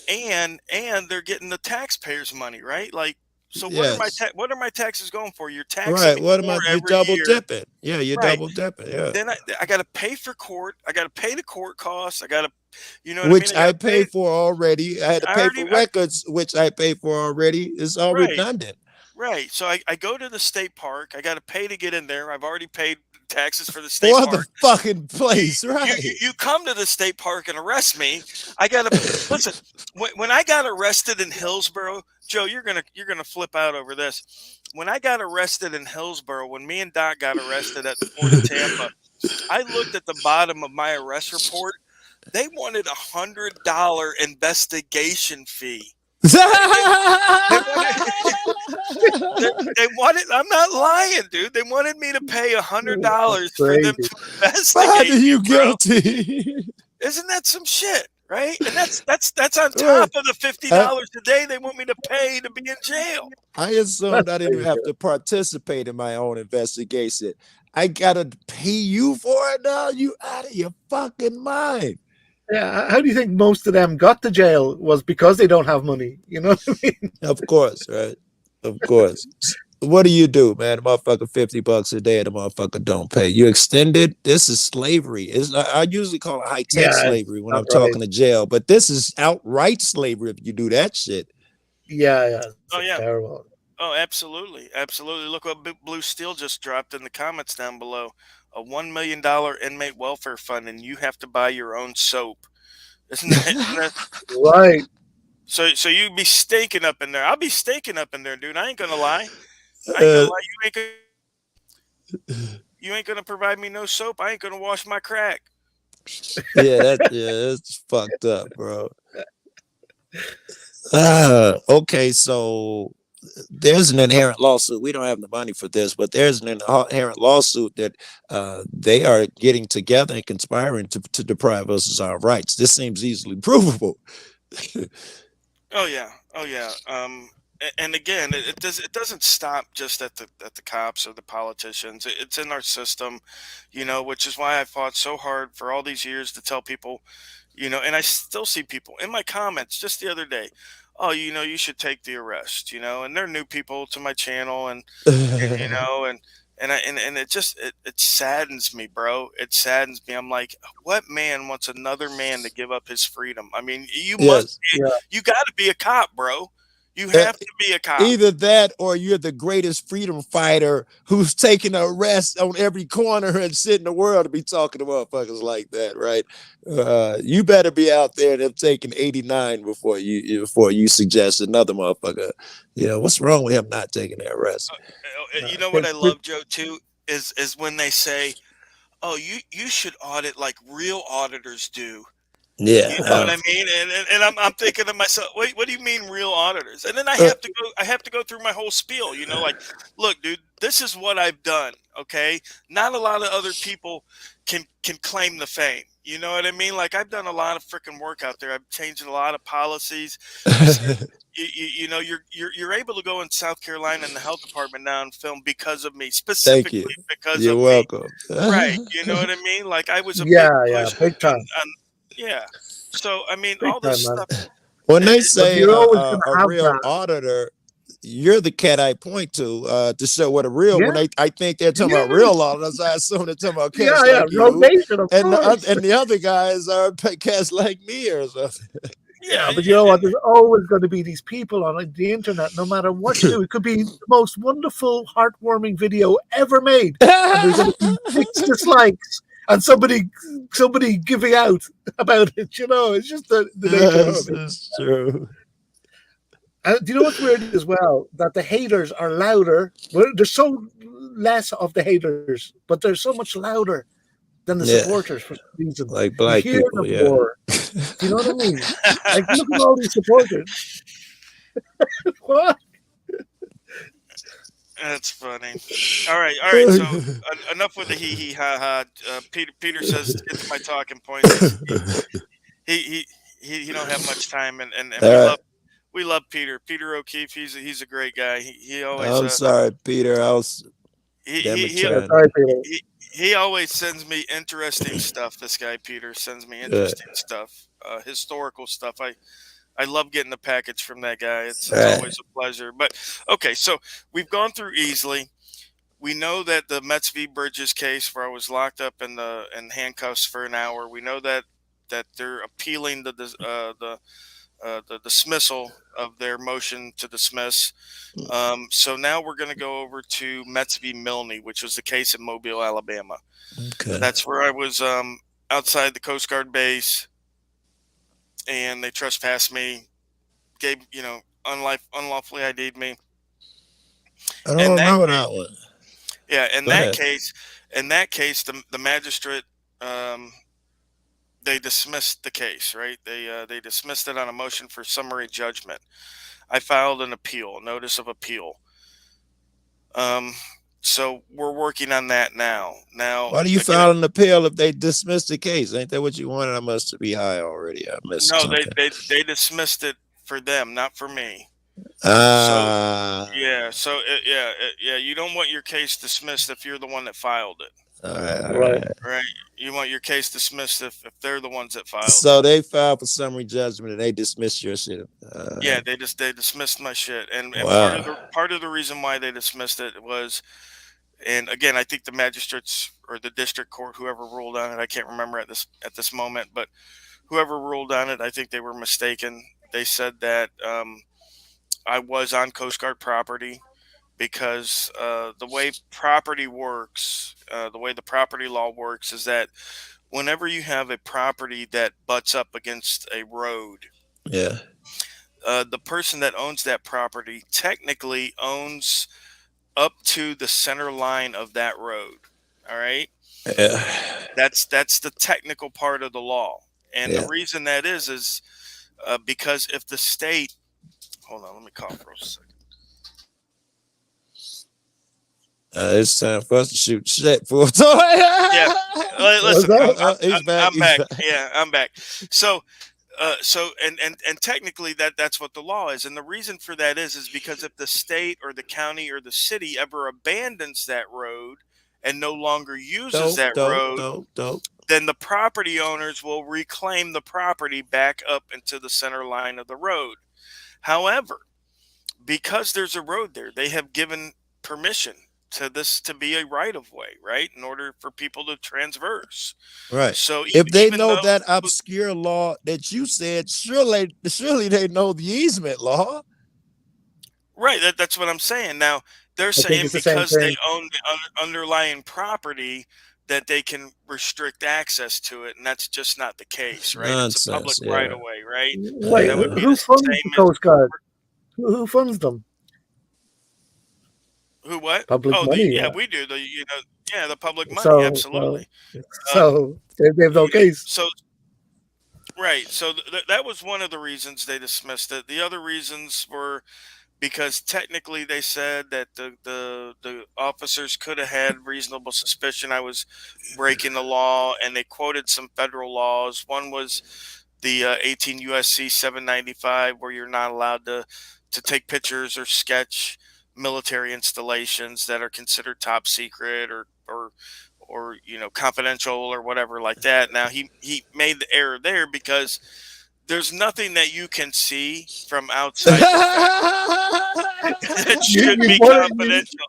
And they're getting the taxpayers' money, right? Like, so Yes. what are my taxes going for? You're taxing Right. me What am more I? You every double year, dipping. Yeah, you're right? double dipping. Yeah. Then I got to pay for court. I got to pay the court costs. I got to, you know what I mean? Which I got I to pay. pay for already. I had to I pay already, for records, which I pay for already. It's all right, redundant. right. So I go to the state park. I got to pay to get in there. I've already paid taxes for the state For the park. fucking you place, right? you come to the state park and arrest me. I gotta listen. When I got arrested in Hillsborough, Joe, you're gonna flip out over this. When I got arrested in Hillsborough, when me and Doc got arrested at the port of Tampa, I looked at the bottom of my arrest report. They wanted $100 investigation fee. They wanted they wanted. I'm not lying, dude. They wanted me to pay That's $100 for them crazy. to Find investigate me, you bro. guilty. Isn't that some shit, right? And that's on Right. top of the fifty I, dollars a day they want me to pay to be in jail. I That's assumed I didn't even crazy. have to participate in my own investigation. I gotta pay you for it now. You out of your fucking mind. Yeah, how do you think most of them got to jail was because they don't have money? You know what I mean? Of course, right? Of course. What do you do, man? The motherfucker $50 a day, the motherfucker don't pay. You extended. This is slavery. I usually call it high tech Yeah, slavery when not I'm right. talking to jail, but this is outright slavery if you do that shit. Yeah, Oh it's yeah. terrible. Oh, absolutely, absolutely. Look what Blue Steel just dropped in the comments down below. A $1 million inmate welfare fund, and you have to buy your own soap. Isn't that Right. so? You'd be stinking up in there. I'll be stinking up in there, dude. I ain't gonna lie. I ain't gonna Uh, lie. You ain't gonna provide me no soap. I ain't gonna wash my crack. that's fucked up, bro. Okay, so there's an inherent lawsuit. We don't have the money for this, but there's an inherent lawsuit that they are getting together and conspiring to deprive us of our rights. This seems easily provable. Oh yeah, oh yeah. And again, it doesn't stop just at the cops or the politicians. It's in our system, which is why I fought so hard for all these years to tell people, and I still see people in my comments just the other day. Oh, you should take the arrest, and they're new people to my channel, and and it saddens me, bro. It saddens me. I'm like, what man wants another man to give up his freedom? I mean, Yes. Yeah. you got to be a cop, bro. You Uh, have to be a cop. Either that or you're the greatest freedom fighter who's taking a rest on every corner and shit in the world to be talking to motherfuckers like that, right? You better be out there and taking 89 before you suggest another motherfucker. What's wrong with him not taking that rest? You know what They- I they- love, Joe, too, is when they say, "Oh, you should audit like real auditors do." Yeah. You know what I mean? And I'm thinking to myself, wait, what do you mean real auditors? And then I Uh, have to go through my whole spiel, like, look, dude, this is what I've done. Okay. Not a lot of other people can claim the fame. You know what I mean? Like I've done a lot of freaking work out there. I've changed a lot of policies. You see, you're able to go in South Carolina in the health department now and film because of me, Thank you. specifically because You're of me. welcome. Right. You know what I mean? Like I was a big yeah, push big on, time, yeah. So I mean, big all this time, man. stuff. When they It's But say you're always going a to have real that. auditor, you're the cat I point to show what a real. When Yeah, I think they're talking about yeah, real auditors, I assume they're talking about cats yeah. like you, Rotation, of and course. and the other guys are cats like me or something. yeah, Yeah, but you know what? There's always going to be these people on the internet, no matter what you do. It could be the most wonderful, heartwarming video ever made, and there's going to be 6 dislikes and somebody giving out about it. It's just the nature Yes, of it. it's true. Do you know what's weird as well? That the haters are louder. Well, there's so less of the haters, but they're so much louder than the Yeah, supporters for some reason. like You black hear people. them Yeah. more. Do you know what I mean? Like, look at all these supporters. What? That's funny. All right. So enough with the hee hee ha ha. Peter says, "Get to my talking points." He he he don't have much time, and All right. we love Peter. Peter O'Keefe. He's a great guy. He always I'm sorry, Peter. I was he damn he it he Yeah, trying. sorry, Peter. he always sends me interesting stuff. This guy Peter sends me All interesting stuff, historical stuff. I love getting the package from that guy. It's right. always a pleasure. But okay, so we've gone through easily. We know that the Metz v. Bridges case, where I was locked up in handcuffs for an hour, we know that they're appealing the dismissal of their motion to dismiss. So now we're going to go over to Metz v. Milne, which was the case in Mobile, Alabama. Okay. That's where I was outside the Coast Guard base, and they trespassed me, gave unlawfully ID'd me. I In don't that remember case, that one. yeah, Go ahead. in that case, the magistrate um, they dismissed the case. Right? They dismissed it on a motion for summary judgment. I filed an appeal, notice of appeal. Um, so we're working on that now. Now, Why do you again, file an appeal if they dismiss the case? Ain't that what you wanted? I must be high already. I missed no, something. they dismissed it for them, not for me. So Ah. yeah, yeah. You don't want your case dismissed if you're the one that filed it, All right. All Right. right. right? You want your case dismissed if they're the ones that filed it. So they filed for summary judgment and they dismissed your shit. Yeah, they dismissed my shit, and Wow. part of the reason why they dismissed it was, and again, I think the magistrates or the district court, whoever ruled on it, I can't remember at this moment, but whoever ruled on it, I think they were mistaken. They said that I was on Coast Guard property because the way property works, the way the property law works, is that whenever you have a property that butts up against a road, Yeah. the person that owns that property technically owns up to the center line of that road. All right, Yeah. that's the technical part of the law, and the Yeah. reason that is because if the state, hold on, let me cough for a second. It's time for us to shoot shit for a toy. Yeah, What's listen, that? He's back. I'm He's back. back. Yeah, I'm back. So, and technically that's what the law is, and the reason for that is because if the state or the county or the city ever abandons that road and no longer uses Dope, that dope, road, dope, dope. then the property owners will reclaim the property back up into the center line of the road. However, because there's a road there, they have given permission to this to be a right of way, right? In order for people to transverse. Right. So If they even know though, that obscure law that you said, surely they know the easement law. right, that's what I'm saying. Now, they're I think saying it's the same because they thing. own the underlying property that they can restrict access to it, and that's just not the case, right? It's a public Nonsense. right Yeah. of way, right? Wait, That would be who the funds the same as Coast Guard? Who funds them? who what? Public Oh, money. yeah, Yeah. we do yeah, the public money, So, so, absolutely. Um, so they have no case. so right, so that was one of the reasons they dismissed it. The other reasons were because technically they said that the officers could have had reasonable suspicion I was breaking the law, and they quoted some federal laws. One was the 18 USC 795, where you're not allowed to take pictures or sketch military installations that are considered top secret or confidential or whatever like that. Now he made the error there because there's nothing that you can see from outside the fence that You, should you be put it. You, confidential,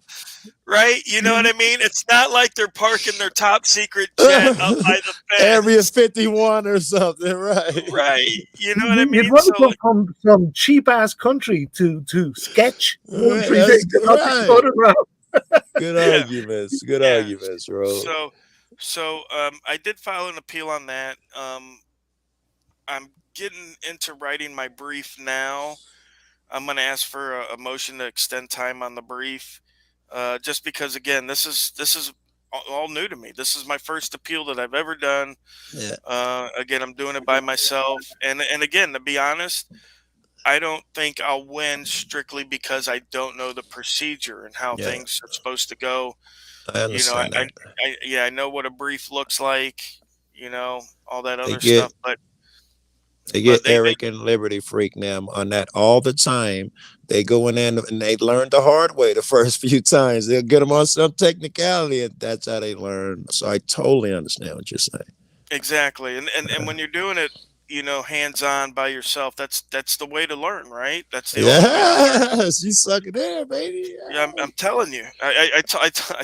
right? You know what I you, mean? It's not like they're parking their top secret jet up by the Area fence, 51 or something, right? right? You know what I you'd mean? want to So come from some cheap ass country to sketch military That's things and not take right. photographs. Good yeah, arguments. Good yeah. arguments, bro. So I did file an appeal on that. I'm getting into writing my brief now. I'm going to ask for a motion to extend time on the brief, just because again, this is all new to me. This is my first appeal that I've ever done. Yeah, Again, I'm doing it by myself, and again, to be honest, I don't think I'll win strictly because I don't know the procedure and how yeah, things are supposed to go. I You know, I, understand I, that. I yeah, I know what a brief looks like. All that They other get stuff, but they but get they Eric and Liberty Freak now on that all the time. They go in there and they learn the hard way the first few times. They'll get them on some technicality, and that's how they learn. So I totally understand what you're saying. exactly, and when you're doing it, hands on by yourself, that's the way to learn, right? That's the only way to learn. Yes, you suck it there, baby. Yeah, I'm telling you. I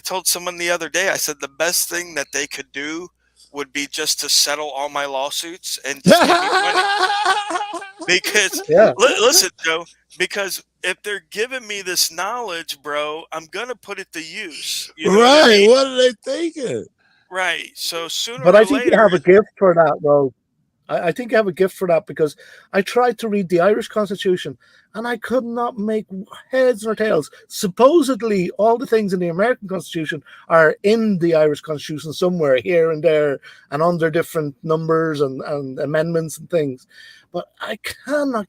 told someone the other day. I said the best thing that they could do would be just to settle all my lawsuits and just give me money. Because Yeah. listen, Joe, because if they're giving me this knowledge, bro, I'm gonna put it to use. You know what I Right. mean? What are they thinking? Right. So sooner But or I think you later, have a gift for that, though. I think you have a gift for that because I tried to read the Irish Constitution and I could not make heads nor tails. Supposedly, all the things in the American Constitution are in the Irish Constitution somewhere here and there and under different numbers and amendments and things. But I cannot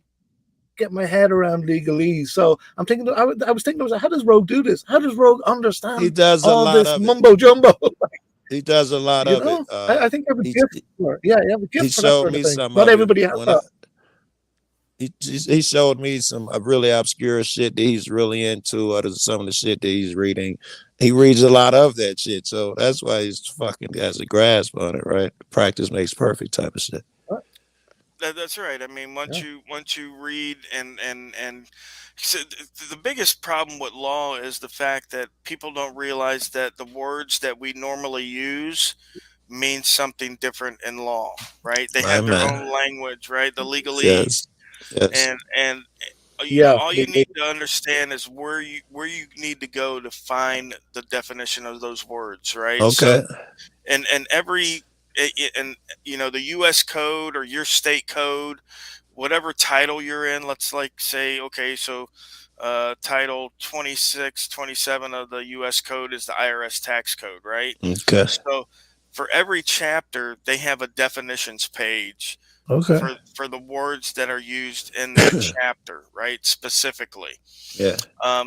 get my head around legalese. So I'm thinking, I was thinking, how does Rogue do this? How does Rogue He understand does a all lot this of it. mumbo jumbo? He does a lot of it. I think I have a He gift for it. Yeah, you have a he gift for that showed sort of me thing. some Not of it everybody has when that. he showed me some really obscure shit that he's really into, or some of the shit that he's reading. He reads a lot of that shit, so that's why he's fucking has a grasp on it, right? Practice makes perfect type of shit. that's right. I mean, Yeah. once you read and so the biggest problem with law is the fact that people don't realize that the words that we normally use mean something different in law, right? They have their Amen. own language, right? The legalese, Yes. Yes. and Yeah. all you need to understand is where you need to go to find the definition of those words, right? So Okay. and every and the U.S. code or your state code, whatever title you're in. Let's like say, okay, so title 26, 27 of the U.S. code is the IRS tax code, right? Okay. So for every chapter, they have a definitions page Okay. for the words that are used in that chapter, right? Specifically. Yeah.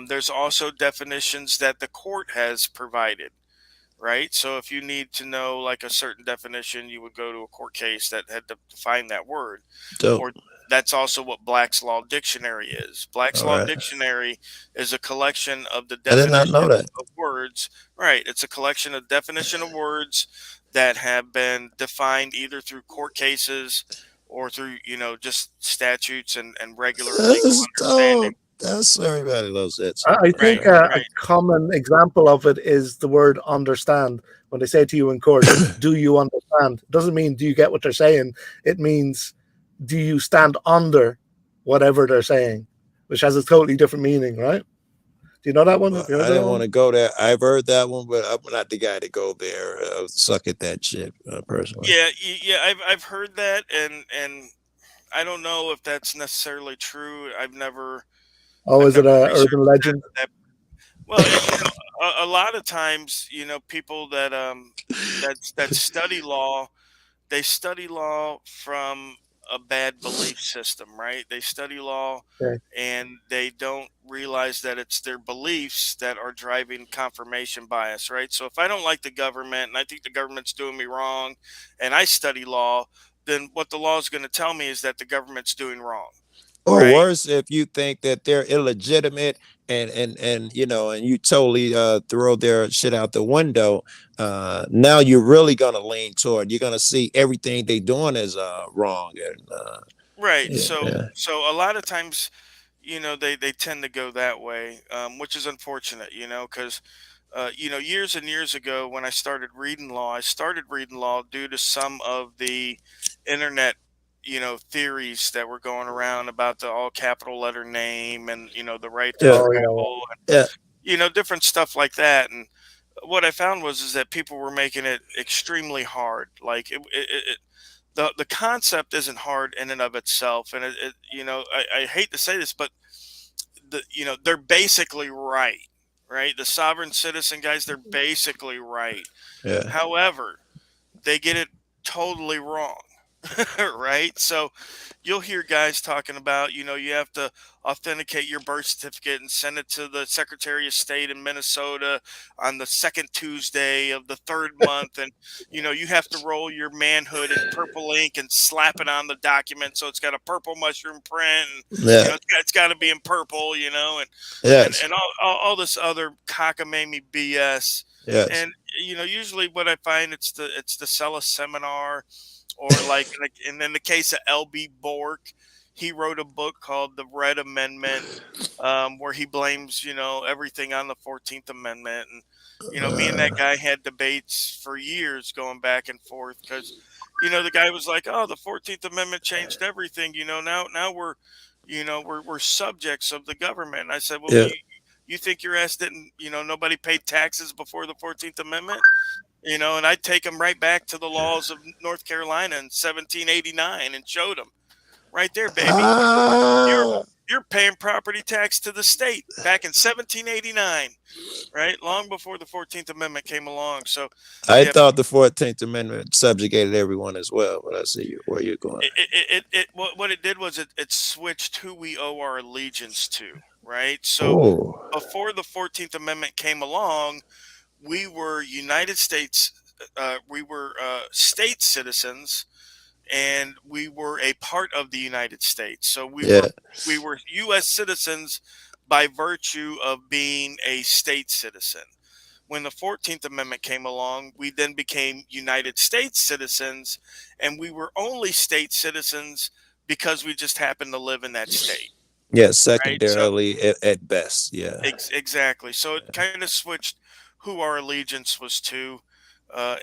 There's also definitions that the court has provided, right? So if you need to know like a certain definition, you would go to a court case that had to define that word. Dope. Or that's also what Black's Law Dictionary is. Black's All Law right. Dictionary is a collection of the I did not know definitions that. of words. Right. It's a collection of definition of words that have been defined either through court cases or through, just statutes and regular legal That's understanding. dope. That's everybody loves that shit. I That's Right. think right. a Right. common example of it is the word understand. When they say to you in court, do you understand? It doesn't mean do you get what they're saying. It means do you stand under whatever they're saying, which has a totally different meaning, right? Do you know that one? Well, Have you heard I that didn't want one? to go there. I've heard that one, but I'm not the guy to go there. Suck at that shit, personally. Yeah, yeah, I've heard that, and I don't know if that's necessarily true. Oh, I've is it never a urban researched that. legend? Well, a lot of times, people that study law, they study law from a bad belief system, right? They study law Okay. and they don't realize that it's their beliefs that are driving confirmation bias, right? So if I don't like the government and I think the government's doing me wrong and I study law, then what the law is going to tell me is that the government's doing wrong, Or right? worse, if you think that they're illegitimate and and you totally throw their shit out the window, now you're really gonna lean toward. You're gonna see everything they doing is wrong and Right. yeah, So yeah. so a lot of times, they tend to go that way, which is unfortunate, because years and years ago when I started reading law due to some of the internet, theories that were going around about the all capital letter name and, the right to Yeah, Oh, yeah. travel and, yeah. different stuff like that. And what I found was is that people were making it extremely hard. Like the concept isn't hard in and of itself. And I hate to say this, but they're basically right, right? The sovereign citizen guys, they're basically right. Yeah. However, they get it totally wrong. Right? So you'll hear guys talking about, you have to authenticate your birth certificate and send it to the Secretary of State in Minnesota on the second Tuesday of the third month. And, you have to roll your manhood in purple ink and slap it on the document so it's got a purple mushroom print. And, Yeah. it's got to be in purple, Yes. and all this other cockamamie BS. Yes. And, usually what I find it's to sell a seminar, or and in the case of LB Bork, he wrote a book called The Red Amendment, where he blames, everything on the 14th Amendment. And, me and that Uh, guy had debates for years going back and forth because, the guy was like, oh, the 14th Amendment changed everything. Now we're subjects of the government. And I said, well, yeah. you think your ass didn't, nobody paid taxes before the 14th Amendment? And I'd take them right back to the laws of North Carolina in 1789 and showed them right there, baby. You're Ah, you're paying property tax to the state back in 1789, right? Long before the 14th Amendment came along. So, I yeah, thought the 14th Amendment subjugated everyone as well, but I see where you're going. what it did was it switched who we owe our allegiance to, right? So Oh, before the 14th Amendment came along, we were state citizens, and we were a part of the United States. So yeah. we were U.S. citizens by virtue of being a state citizen. When the 14th Amendment came along, we then became United States citizens, and we were only state citizens because we just happened to live in that state, Yeah, right? So secondarily at best. Yeah. exactly. So it kind of switched who our allegiance was to,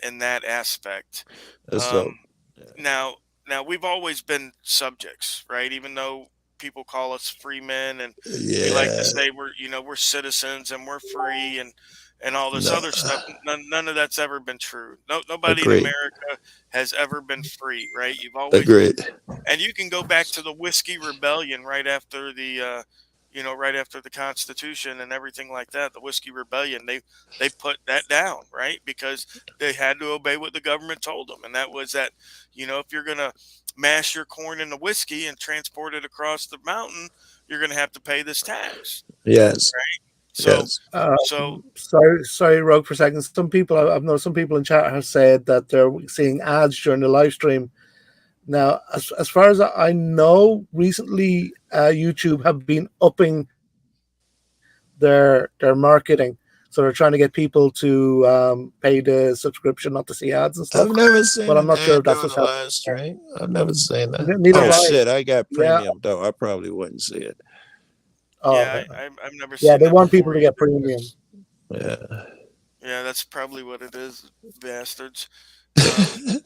in that aspect. That's Um, dope. now, now we've always been subjects, right? Even though people call us free men, and we like to Yeah. say we're citizens and we're free, and all this No. other stuff. None of that's ever been true. Nobody in Agreed. America has ever been free, right? You've always been, Agreed. and you can go back to the Whiskey Rebellion right after the Constitution and everything like that. The Whiskey Rebellion, they put that down, right? Because they had to obey what the government told them, and that was that, if you're gonna mash your corn into whiskey and transport it across the mountain, you're gonna have to pay this tax, Yes. right? So, Yes. so Sorry, Rogue, for a second. Some people, I've noticed some people in chat have said that they're seeing ads during the live stream. Now, as far as I know, recently YouTube have been upping their marketing, so they're trying to get people to pay the subscription, not to see ads and stuff. I've never But seen I'm an not sure ad if that's during what's the happening. live stream. I've never seen that. Neither Oh have I. shit! I got Yeah. premium though. I probably wouldn't see it. Oh, yeah, okay. I've never Yeah, seen they that want people before to either. get premium. Yeah. Yeah, that's probably what it is, bastards. Um,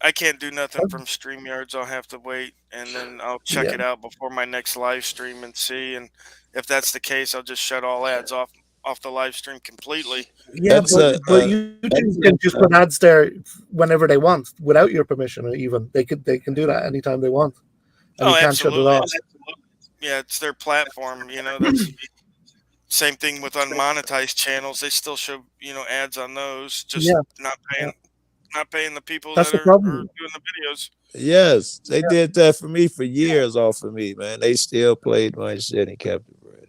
I can't do nothing from StreamYards. I'll have to wait, and then I'll check Yeah. it out before my next live stream and see. And if that's the case, I'll just shut all ads off the live stream completely. Yeah, That's a but YouTube can just put ads there whenever they want without your permission. Or even they can do that anytime they want, and Oh, you can't shut it absolutely. off. It's their platform. That's same thing with unmonetized channels. They still show ads on those, just Yeah, yeah. not paying the people That's that the are problem. doing the videos. yes. They Yeah, did that for me for years off of me, man. They still played my shit and kept it bread.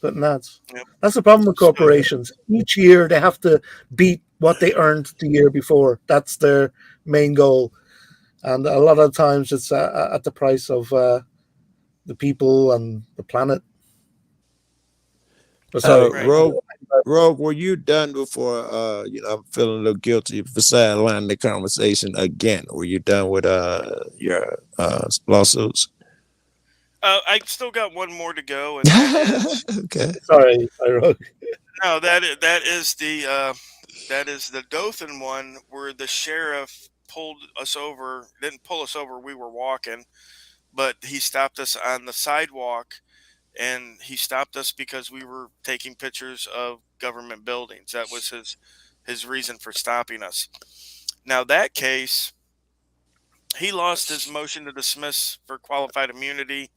putting ads. Yep. That's the problem with So corporations. Each year they have to beat what they earned the year before. That's their main goal, and a lot of times it's at the price of the people and the planet. But sorry. right. Rogue, were you done before? I'm feeling a little guilty for sidelining the conversation again. Were you done with your lawsuits? I still got one more to go, and that is Okay. Sorry, Rogue. no, that is the Dothan one where the sheriff pulled us over. Didn't pull us over. We were walking, but he stopped us on the sidewalk, and he stopped us because we were taking pictures of government buildings. That was his reason for stopping us. Now that case, he lost his motion to dismiss for qualified immunity.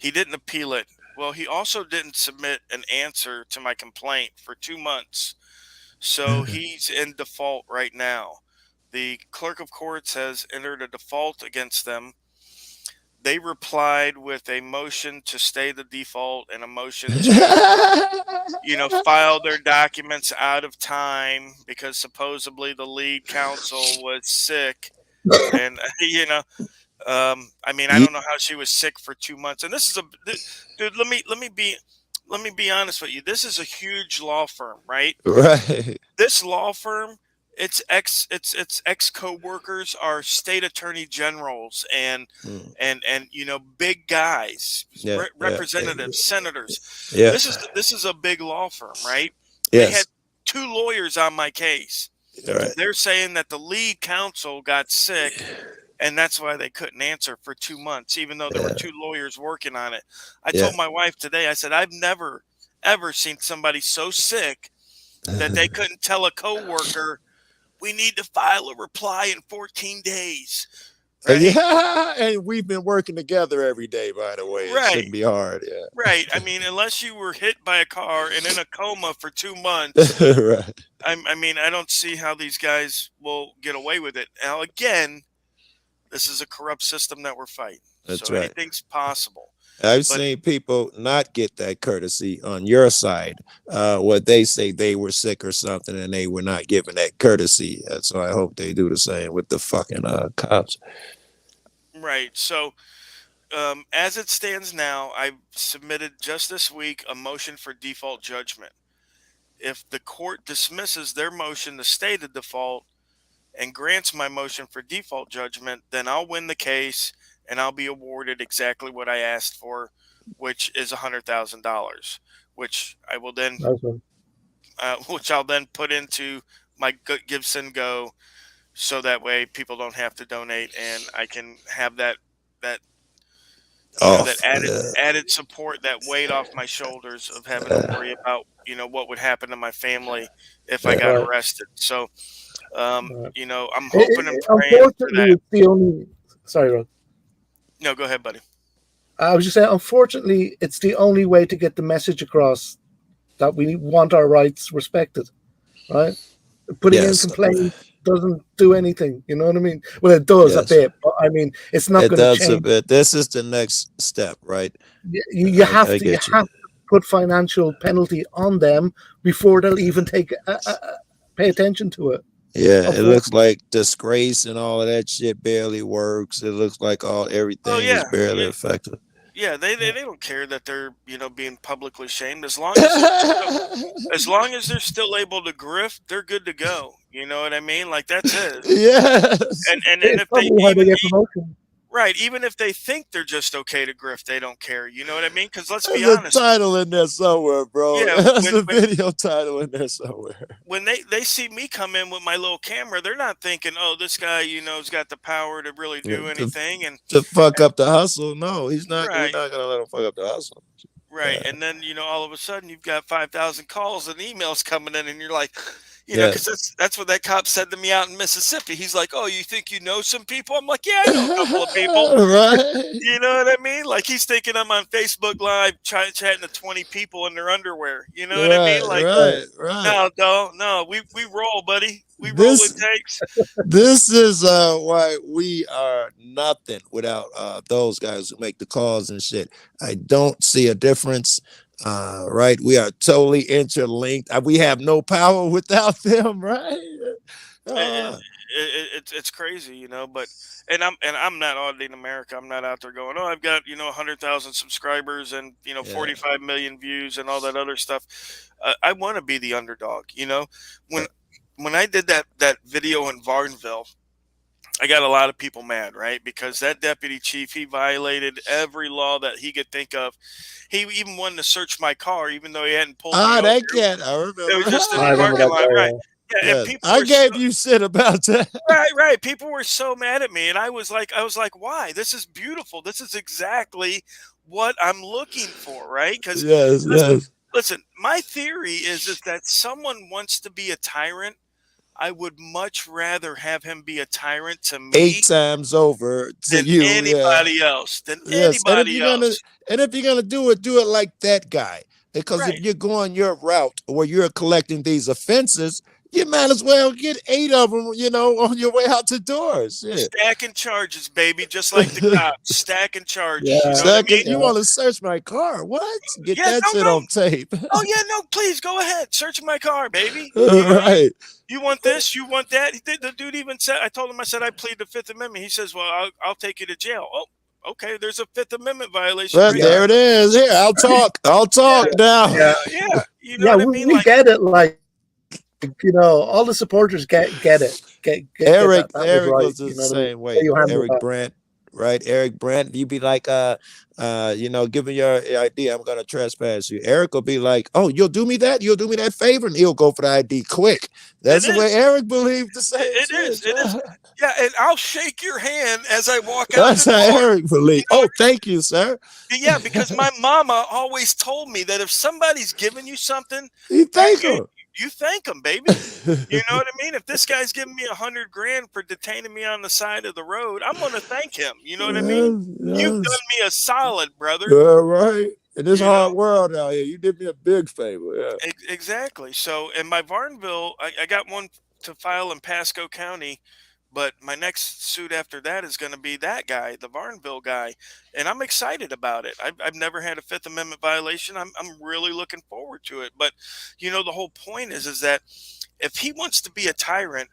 He didn't appeal it. Well, he also didn't submit an answer to my complaint for 2 months. So he's in default right now. The clerk of courts has entered a default against them. They replied with a motion to stay the default and a motion to, file their documents out of time because supposedly the lead counsel was sick. And, I mean, I Ye- don't know how she was sick for 2 months. And this is dude. Let me be honest with you. This is a huge law firm, right? right. This law firm, its ex co-workers are state attorney generals and Mm. big guys, Yeah, yeah, representatives, senators. yeah. This is a big law firm, right? They had Yes. two lawyers on my case. Right. They're saying that the lead counsel got sick and that's why they couldn't answer for 2 months, even though there were Yeah, two lawyers working on it. I yeah. told my wife today, I said, I've never, ever seen somebody so sick that they couldn't tell a coworker, we need to file a reply in 14 days, right? Yeah, and we've been working together every day, by the way. It Right, shouldn't be hard. right. I mean, unless you were hit by a car and in a coma for 2 months, Yeah. Right. I mean, I don't see how these guys will get away with it. Now, again, this is a corrupt system that we're fighting. That's So right. anything's possible. I've But seen people not get that courtesy on your side, where they say they were sick or something and they were not given that courtesy. So I hope they do the same with the fucking cops. right. So as it stands now, I submitted just this week a motion for default judgment. If the court dismisses their motion to stay the default and grants my motion for default judgment, then I'll win the case and I'll be awarded exactly what I asked for, which is $100,000, which I will then, Nice one. which I'll then put into my Gibson Go, so that way people don't have to donate and I can have that that Off. added support, that weight off my shoulders of having to worry about what would happen to my family if I Yeah. got Right. arrested. So Right. I'm hoping and praying for Unfortunately, that. it's the only. Sorry, Rod. No, go ahead, buddy. I was just saying, unfortunately, it's the only way to get the message across that we want our rights respected, right? Putting in Yes. complaints doesn't do anything. You know what I mean? Well, it does a Yes. bit, but I mean, it's not It going to does a change. bit. This is the next step, right? You have I to you get you. have to put financial penalty on them before they'll even pay attention to it. Yeah, it Unfortunately, looks like disgrace and all of that shit barely works. It looks like Oh everything is yeah, barely yeah, effective. yeah. They don't care that they're being publicly shamed, as long as they're still able to grift, they're good to go. You know what I mean? Like, that's it. Yes. And it's if they probably how they even get promotion. right, even if they think they're just okay to grift, they don't care. You know what I mean? Because let's be There's a honest. title in there somewhere, bro. Yeah, There's when a when video title in there somewhere. when they see me come in with my little camera, they're not thinking, oh, this guy, has got the power to really Yeah, do anything. And to fuck up the hustle. No, he's not. We're right, not gonna let him fuck up the hustle. right. And then, all of a sudden you've got 5,000 calls and emails coming in, and you're like, because Yes. that's what that cop said to me out in Mississippi. He's like, oh, you think you know some people? I'm like, yeah, I know a couple of people. Right. You know what I mean? Like, he's thinking I'm on Facebook Live chatting to 20 people in their underwear. You know what I mean? Right. Like, Right. Right. no, we roll, buddy. We roll This with takes. this is why we are nothing without those guys who make the calls and shit. I don't see a difference. Right, we are totally interlinked. We have no power without them, right? It, uh, it's crazy, but and I'm not auditing America. I'm not out there going, oh, I've got 100,000 subscribers and yeah. 45 million views and all that other stuff. I want to be the underdog. When when I did that video in Varnville, I got a lot of people mad, right? Because that deputy chief, he violated every law that he could think of. He even wanted to search my car, even though he hadn't pulled me over. That cat, I It was remember. just in I the remember parking that lot, right? guy. Yeah, and Yes, people I were gave you shit about that. right. People were so mad at me, and I was like, why? This is beautiful. This is exactly what I'm looking for, right? Because Yes, listen, yes. listen, my theory is that someone wants to be a tyrant, I would much rather have him be a tyrant to 8 me times over to than you. Yeah. anybody else. Than Yes, anybody else. and if you're gonna do it like that guy. Because if Right. you're going your route where you're collecting these offenses, you might as well get 8 of them, on your way out the doors. Yeah. Stacking charges, baby, just like the cops. Stacking charges. You know Yeah, what I Second, mean? you yeah, want to search my car? What? Get Yeah, that no, shit no. on tape. Oh yeah, no, please go ahead. Search my car, baby. You know, Right. you want this, you want that. The dude even said, I told him, I said, I plead the Fifth Amendment. He says, well, I'll take you to jail. Oh, okay. There's a Fifth Amendment violation Well, right yeah, there there. it is. Here, I'll talk. I'll Yeah, talk now. yeah, yeah. You know yeah. what I We, mean? we Like, get it. Like, all the supporters get it. Get Eric that. That was Eric right. was the You know what I mean? same How way. you handle Eric that. Brandt, right? Eric Brandt, you be like, give me your ID. I'm gonna trespass you. Eric will be like, oh, you'll do me that? You'll do me that favor? And he'll go for the ID quick. it That's the way is. Eric believed the same It is. shit. It is. Yeah, and I'll shake your hand as I walk out That's the how door. Eric You believed. know Oh, thank you, sir. Yeah, because my mama always told me that if somebody's giving you something, You you thank you him. you thank them, baby. You know what I mean? If this guy's giving me 100 grand for detaining me on the side of the road, I'm gonna thank him. You know what I mean? Yes, You've done yes. me a solid, brother. All right. In this You know hard world out here, you did me a big favor. Yeah. exactly. So in my Varnville, I got one to file in Pasco County, but my next suit after that is going to be that guy, the Varnville guy, and I'm excited about it. I've never had a Fifth Amendment violation. I'm really looking forward to it. But the whole point is that if he wants to be a tyrant,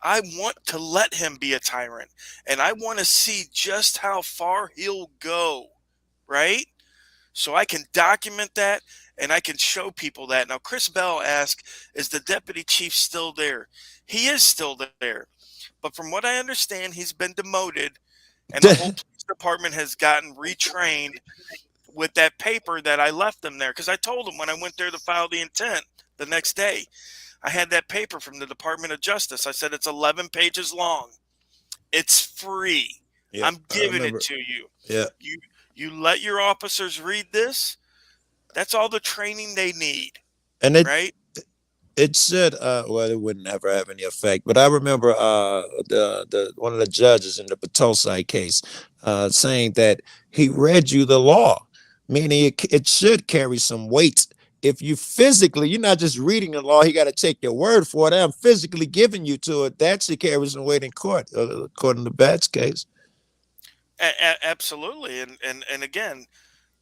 I want to let him be a tyrant, and I want to see just how far he'll go, right? So I can document that and I can show people that. Now, Chris Bell asked, is the deputy chief still there? He is still there. But from what I understand, he's been demoted and the whole police department has gotten retrained with that paper that I left them there. Because I told them when I went there to file the intent the next day, I had that paper from the Department of Justice. I said, it's 11 pages long. It's free. Yeah, I'm I giving it remember. to you. Yeah. You you let your officers read this. That's all the training they need, And right? it should well, it wouldn't ever have any effect. But I remember the one of the judges in the Potosi case saying that he read you the law, meaning it should carry some weight. If you physically, you're not just reading the law, he got to take your word for it. I'm physically giving you to it. That should carry some weight in court, according to Bat's case. Absolutely, and again,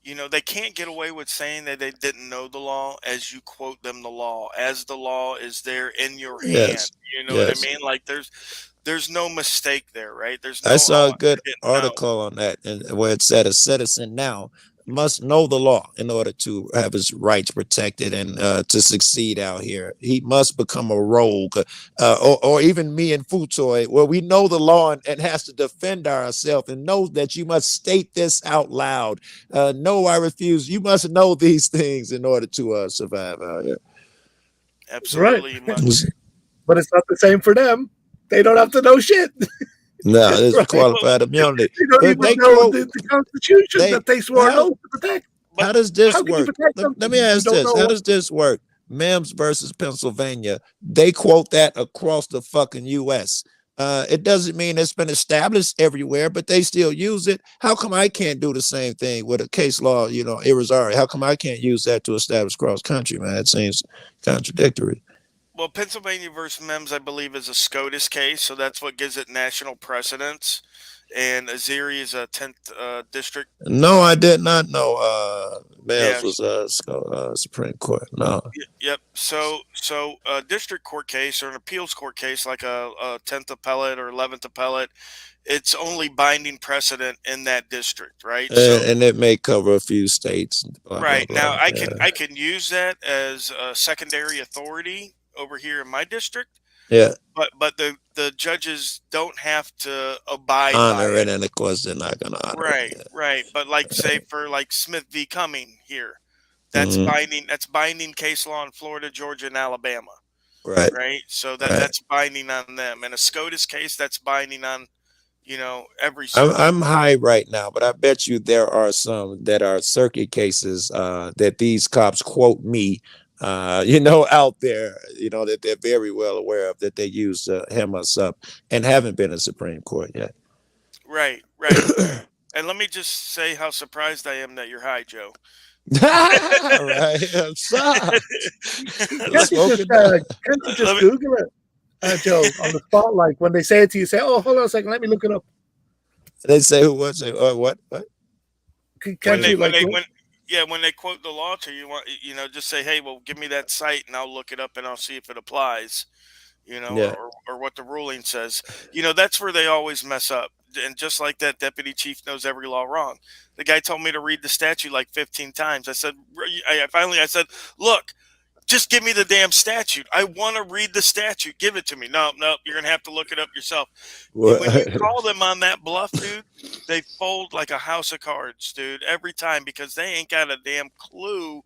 they can't get away with saying that they didn't know the law as you quote them the law, as the law is there in your hand. Yes, You know what I yes. mean? Like there's no mistake there, right? There's I no, saw oh, a good I didn't know. article on that, and where it said a citizen now must know the law in order to have his rights protected and to succeed out here. He must become a rogue, or even me and Futoy, where we know the law and has to defend ourselves and know that you must state this out loud. No, I refuse. You must know these things in order to survive out here. Right. Absolutely, you But it's not the same for them. They don't have to know shit. No, it's Right. well, qualified immunity. They don't If even they know quote the Constitution they that they swore an how oath to protect. how but does but this How can you work? protect Let me something you ask don't this. How know? does this work? Mims versus Pennsylvania. They quote that across the fucking US. It doesn't mean it's been established everywhere, but they still use it. How come I can't do the same thing with a case law, Irizarry? How come I can't use that to establish cross country, man? It seems contradictory. well, Pennsylvania versus Mims, I believe, is a SCOTUS case, so that's what gives it national precedence. And Azeri is a 10th district. No, I did not know Mims Yeah. was Supreme Court. No. Yep. So a district court case or an appeals court case, like a 10th appellate or 11th appellate, it's only binding precedent in that district, right? So And it may cover a few states, blah blah right now, blah. I can Yeah. I can use that as a secondary authority over here in my district, Yeah. but the judges don't have to abide by Honor it. it, and of course they're not gonna honor it. Right, right. But like say for like Smith v. Cumming here, Yeah. that's Hmm. binding. That's binding case law in Florida, Georgia, and Alabama. Right. Right? So Right. that's binding on them. And a SCOTUS case, that's binding on, every circuit. I'm high right now, but I bet you there are some that are circuit cases that these cops quote me out there, that they're very well aware of, that they use to hem us up and haven't been in Supreme Court yet. Right, right. And let me just say how surprised I am that you're high, Joe. Right. I'm shocked. Can't you just Smoking down. can't you just Let me, Google it, Joe, on the spotlight? When they say it to you, say, "Oh, hold on a second, let me look it up." They say who what say what what? What when Can't is they you it? when like? they when yeah, when they quote the law to you, just say, hey, well, give me that site and I'll look it up and I'll see if it applies, Yeah. or what the ruling says. That's where they always mess up. And just like that deputy chief knows every law wrong. The guy told me to read the statute like 15 times. I said, I said, look, just give me the damn statute. I want to read the statute. Give it to me. No, no, you're gonna have to look it up yourself. When you What? call them on that bluff, dude, they fold like a house of cards, dude, every time because they ain't got a damn clue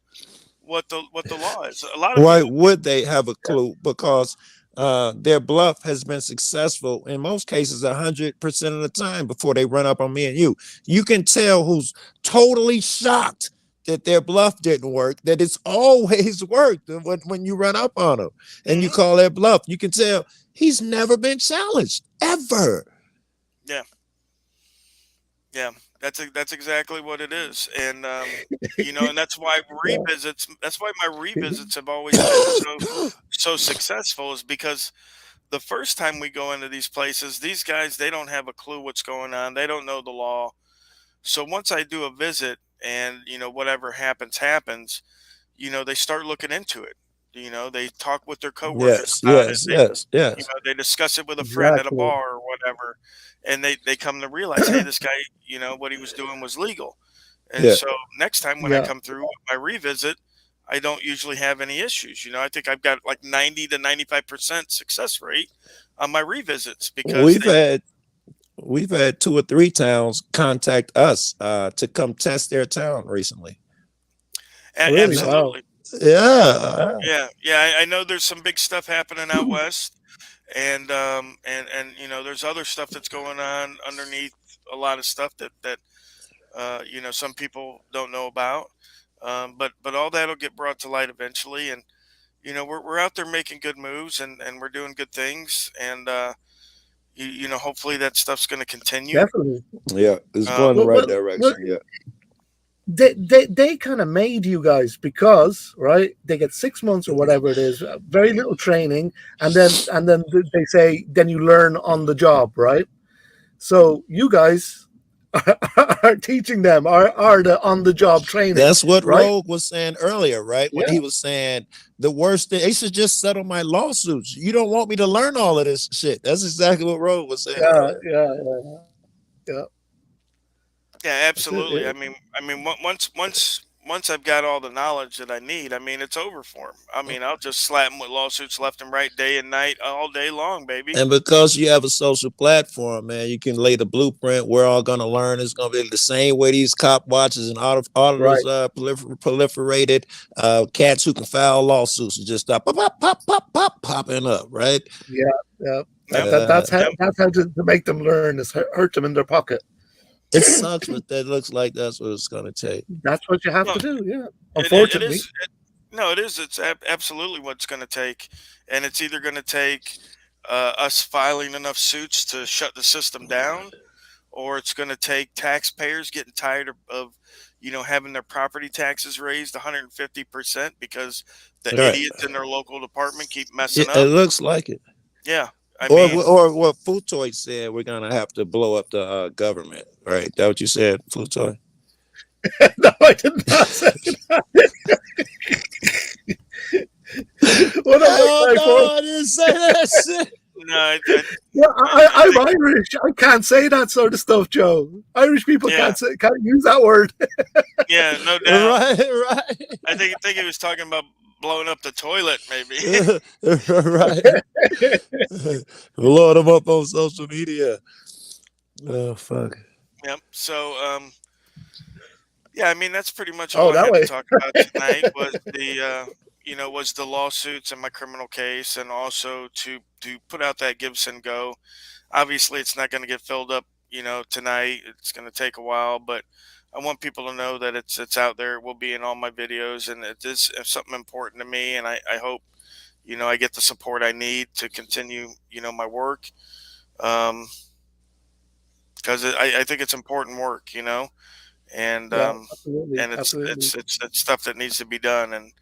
what the law is. A lot of Why people, would they have a clue? Because their bluff has been successful in most cases 100% of the time before they run up on me and you. You can tell who's totally shocked that their bluff didn't work, that it's always worked when you run up on them and you hmm call their bluff. You can tell he's never been challenged ever. yeah, yeah, that's exactly what it is, and that's why Yeah, revisits. That's why my revisits have always been so successful is because the first time we go into these places, these guys they don't have a clue what's going on. They don't know the law. So once I do a visit and whatever happens, they start looking into it. They talk with their coworkers Yes, about it. yes, yes, yes. They discuss it with a friend at a exactly. bar or whatever, and they come to realize, hey, this guy, what he was doing was legal. And Yeah. so next time when I Yeah, come through with my revisit, I don't usually have any issues. I think I've got like 90 to 95% success rate on my revisits because We've had we've had 2 or 3 towns contact us to come test their town recently. really. Yeah, Wow. absolutely. yeah, Yeah, yeah. I know there's some big stuff happening out west, and there's other stuff that's going on underneath a lot of stuff that some people don't know about. But all that'll get brought to light eventually, and we're out there making good moves and we're doing good things, and hopefully that stuff's going to continue. Definitely. yeah. It's Um, going in the Well, right well, well direction. Yeah, they kind of made you guys because right they get 6 months or whatever it is, very little training, and then they say then you learn on the job, right? So you guys are teaching them are the on the job training, that's what right? Rogue was saying earlier, right? When Yeah, he was saying the worst thing, they should just settle my lawsuits. You don't want me to learn all of this shit. That's exactly what Rogue was saying yeah, earlier. yeah, yeah. Yeah, That's it. absolutely. I mean, once I've got all the knowledge that I need, I mean, it's over for 'em. I mean, I'll just slap them with lawsuits left and right, day and night, all day long, baby. And because you have a social platform, man, you can lay the blueprint. We're all going to learn. It's going to be the same way these cop watches and auditors Right. proliferated. Cats who can file lawsuits and just stop popping up, right? Yeah, yeah. That, Yep, that Uh, that's how yep. that's how to make them learn is hurt them in their pocket. it sucks, but that looks like that's what it's going to take. That's what you have No, to do. Yeah. it Unfortunately. is. No, it is. It's absolutely what it's going to take, and it's either going to take us filing enough suits to shut the system down, or it's going to take taxpayers getting tired of having their property taxes raised 150% because the Right. idiots in their local department keep messing It up. looks like it. Yeah, I mean, Or what Futoy said, we're going to have to blow up the government, right? That what you said, Futoy? No, I did not say that. What am Hell I for? no, I didn't say that shit. no, I, Yeah, I I'm think, Irish. I can't say that sort of stuff, Joe. Irish people yeah, can't use that word. yeah, no doubt. Right, right. I think he was talking about blowing up the toilet, maybe. Right. Load them up on social media. Oh fuck. Yep. So, yeah, I mean that's pretty much all Oh, I that had to way. talk about tonight was the lawsuits and my criminal case, and also to put out that Gibson Go. Obviously, it's not going to get filled up tonight. It's going to take a while, but I want people to know that it's out there. It will be in all my videos, and it is something important to me. And I hope I get the support I need to continue my work. Um, because I think it's important work, and Yeah, absolutely, absolutely. it's stuff that needs to be done. And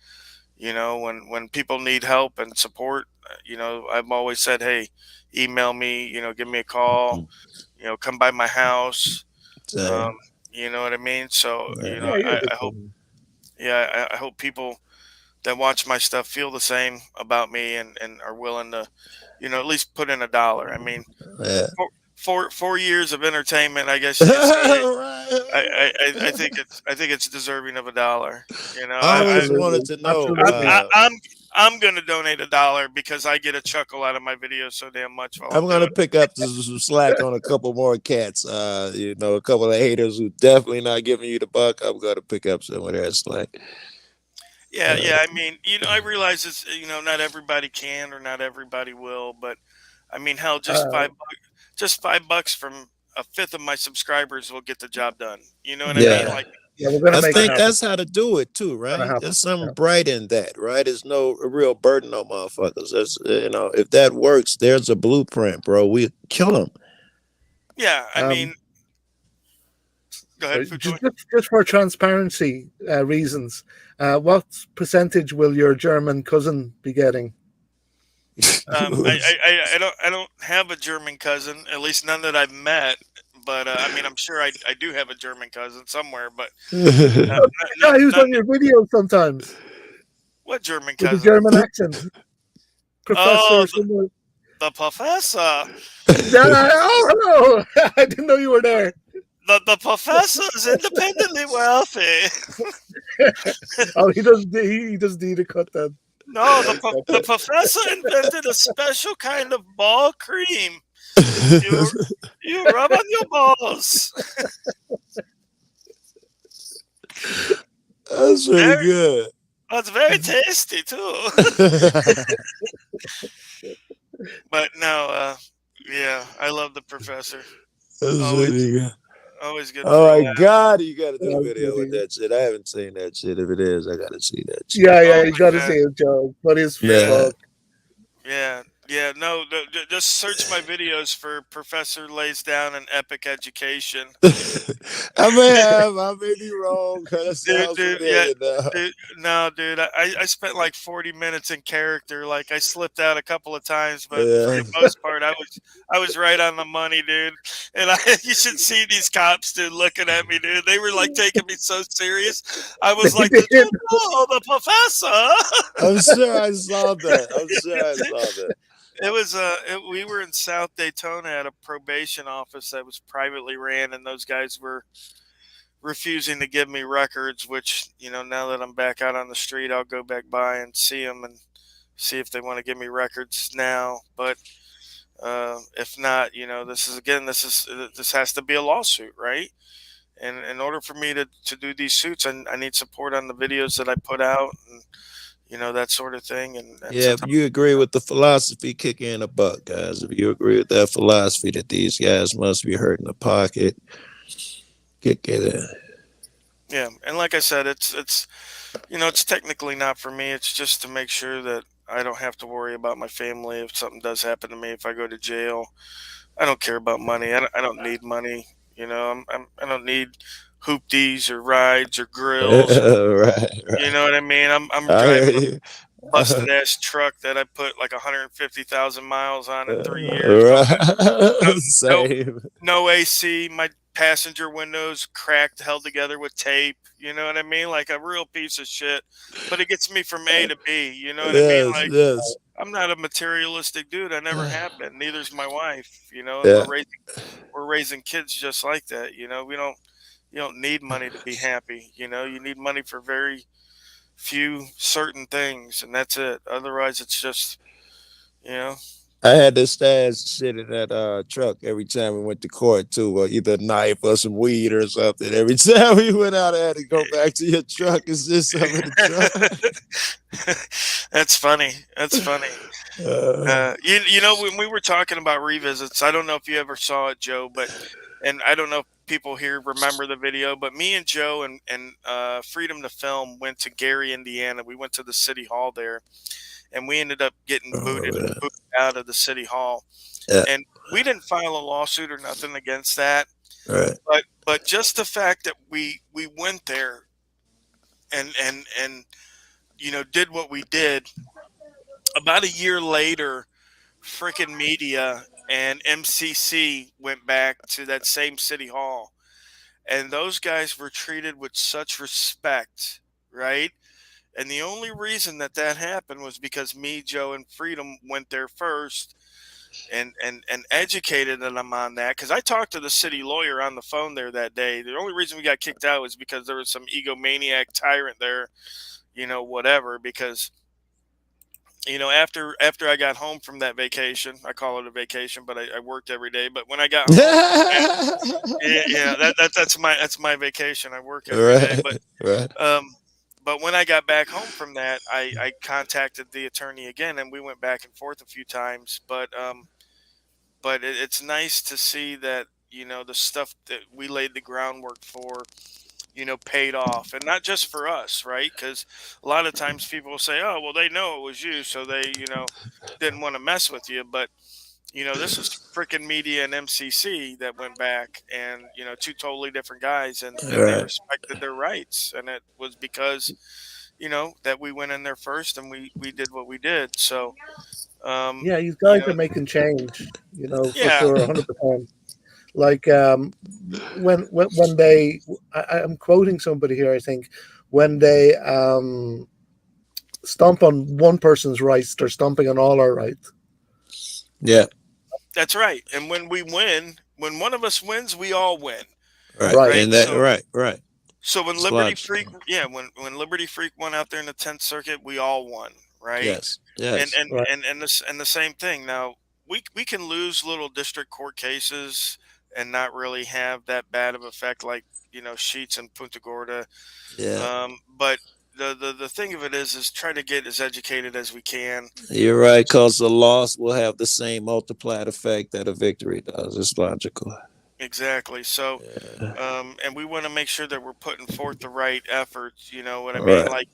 when people need help and support, I've always said, hey, email me, give me a call, come by my house. um, Same. you know what I mean? So Yeah. Yeah, you're a I good hope, person. yeah, I hope people that watch my stuff feel the same about me, and are willing to at least put in a dollar. I mean, Yeah. 4 years of entertainment, I guess you could say. I Right. I think it's deserving of a dollar. I always wanted Absolutely, to know. I, absolutely. I, I'm gonna donate a dollar because I get a chuckle out of my videos so damn much while I'm I'm doing gonna it. pick up some slack on a couple more cats. A couple of haters who definitely not giving you the buck. I'm gonna pick up some of that slack. Yeah, Uh, yeah. I mean, I realize it's not everybody can or not everybody will, but I mean, hell, Uh, just $5 from a fifth of my subscribers will get the job done. You know what I mean? yeah, yeah. Like, yeah, we're gonna I make it think happen. that's how to do it too, Gonna right? happen. There's something Yeah. bright in that, right? There's no real burden on motherfuckers. That's if that works, there's a blueprint, bro. We kill them. yeah. I Um, mean, go so ahead, Food Toy. just for transparency reasons, what percentage will your German cousin be getting? I don't have a German cousin, at least none that I've met. But I mean, I'm sure I do have a German cousin somewhere, but The guy who's none. on your videos sometimes What German with a cousin? German accent, Oh, Professor somewhere. the professor. Yeah, oh, hello! I didn't know you were there. The professor is independently wealthy. Oh, he does need a cut then. No, the Okay. professor invented a special kind of ball cream. You you rub on your balls. That's pretty Very, good. it's very tasty too. That's But no, yeah, I love the professor. Always, pretty good. always good for Oh a my laugh. god, you gotta do a That's video with funny. that shit. I haven't seen that shit. If it is, I gotta see that shit. Yeah, Oh yeah, you got to my see god. it, Joe. Funny as Yeah, Yeah. fuck. yeah, yeah. No, just search my videos for Professor lays down an epic education. I may be wrong. That sounds Yeah, familiar now. dude, no, dude, I spent like 40 minutes in character. Like I slipped out a couple of times, but for Yeah. the most part, I was right on the money, dude. And you should see these cops, dude, looking at me, dude. They were like taking me so serious. I was They like, did did. you know the professor? I'm sure I saw that. I'm sure I saw that. We were in South Daytona at a probation office that was privately ran, and those guys were refusing to give me records, which, now that I'm back out on the street, I'll go back by and see them and see if they want to give me records now. But if not, this has to be a lawsuit, right? And in order for me to do these suits, I need support on the videos that I put out, and that sort of thing. And Yeah, if sometimes, you agree with the philosophy, kick in a buck, guys. If you agree with that philosophy that these guys must be hurting the pocket, kick it in. yeah. And like I said, it's technically not for me. It's just to make sure that I don't have to worry about my family if something does happen to me. If I go to jail, I don't care about money. I don't need money. I don't need hoopties or rides or grills. Right, You right. know what I mean? I'm I hear driving a you. busted ass truck that I put like 150,000 miles on in 3 years. No, Right. no, Same. no AC. My passenger windows cracked, held together with tape. You know what I mean? Like a real piece of shit. But it gets me from A to B. You know what I mean? Yes, Like yes. I'm not a materialistic dude. I never have been. Neither's my wife. And Yeah. we're raising kids just like that. You don't need money to be happy. You need money for very few certain things, and that's it. Otherwise, it's just you know. I had to stash shit in that truck every time we went to court too, or either a knife or some weed or something. Every time we went out, I had to go back to your truck and sit some in the truck. That's funny. That's funny. Uh, When we were talking about revisits, I don't know if you ever saw it, Joe, but and I don't know if people here remember the video, but me and Joe and Freedom to Film went to Gary, Indiana. We went to the city hall there, and we ended up getting Oh, yeah. booted out of the city hall. Yeah. And we didn't file a lawsuit or nothing against that, Right. but just the fact that we went there and did what we did. About a year later, frickin' media and MCC went back to that same city hall, and those guys were treated with such respect, right? And the only reason that that happened was because me, Joe, and Freedom went there first and educated them on that. Because I talked to the city lawyer on the phone there that day. The only reason we got kicked out was because there was some egomaniac tyrant there, whatever. Because after I got home from that vacation, I call it a vacation, but I worked every day. But when I got home from that, yeah, that's my vacation. I work every day, but Right. Right. um, but when I got back home from that, I contacted the attorney again, and we went back and forth a few times. But it's nice to see that the stuff that we laid the groundwork for, paid off, and not just for us, right? Because a lot of times people will say, "Oh, well, they know it was you, so they, didn't want to mess with you." But this was freaking media and MCC that went back, and two totally different guys, and they Right. respected their rights, and it was because that we went in there first, and we did what we did. So, um, Yeah, these you guys know, are making change, for yeah, sure, 100%. Like when they, I'm quoting somebody here, I think, when they stomp on one person's rights, they're stomping on all our rights. Yeah. that's right. And when we win, when one of us wins, we all win, Right. Right. right? And that. So Right. Right. So when It's Liberty Freak, logical. yeah, when Liberty Freak went out there in the 10th Circuit, we all won, right? Yes. And Yes. and Right. and the same thing. Now we can lose little district court cases and not really have that bad of effect, like Sheets and Punta Gorda. Yeah. But the thing of it is try to get as educated as we can. You're right, because the loss will have the same multiplied effect that a victory does. It's logical. Exactly. So, Yeah. and we want to make sure that we're putting forth the right efforts. You know what I mean? Right. Like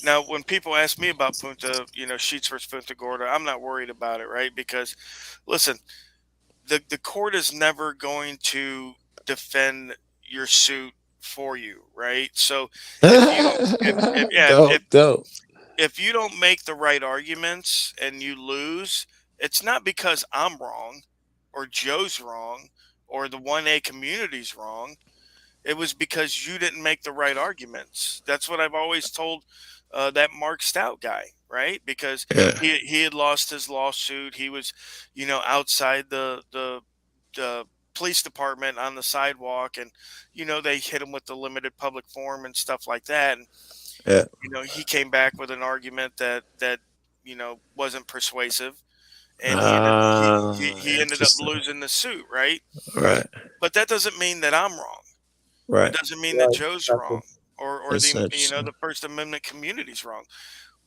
now, when people ask me about Punta, Sheets versus Punta Gorda, I'm not worried about it, right? Because listen, the court is never going to defend your suit for you, right? So if you don't, if yeah, Don't. if you don't make the right arguments and you lose, it's not because I'm wrong or Joe's wrong or the 1A community's wrong. It was because you didn't make the right arguments. That's what I've always told that Mark Stout guy, right? Because Yeah. he had lost his lawsuit. He was, outside the police department on the sidewalk, and they hit him with the limited public forum and stuff like that. And Yeah. he came back with an argument that wasn't persuasive, and he ended up Interesting. losing the suit, right? Right. But that doesn't mean that I'm wrong. It Right. doesn't mean that Right. Joe's Exactly. wrong or It's the interesting. the First Amendment community's wrong.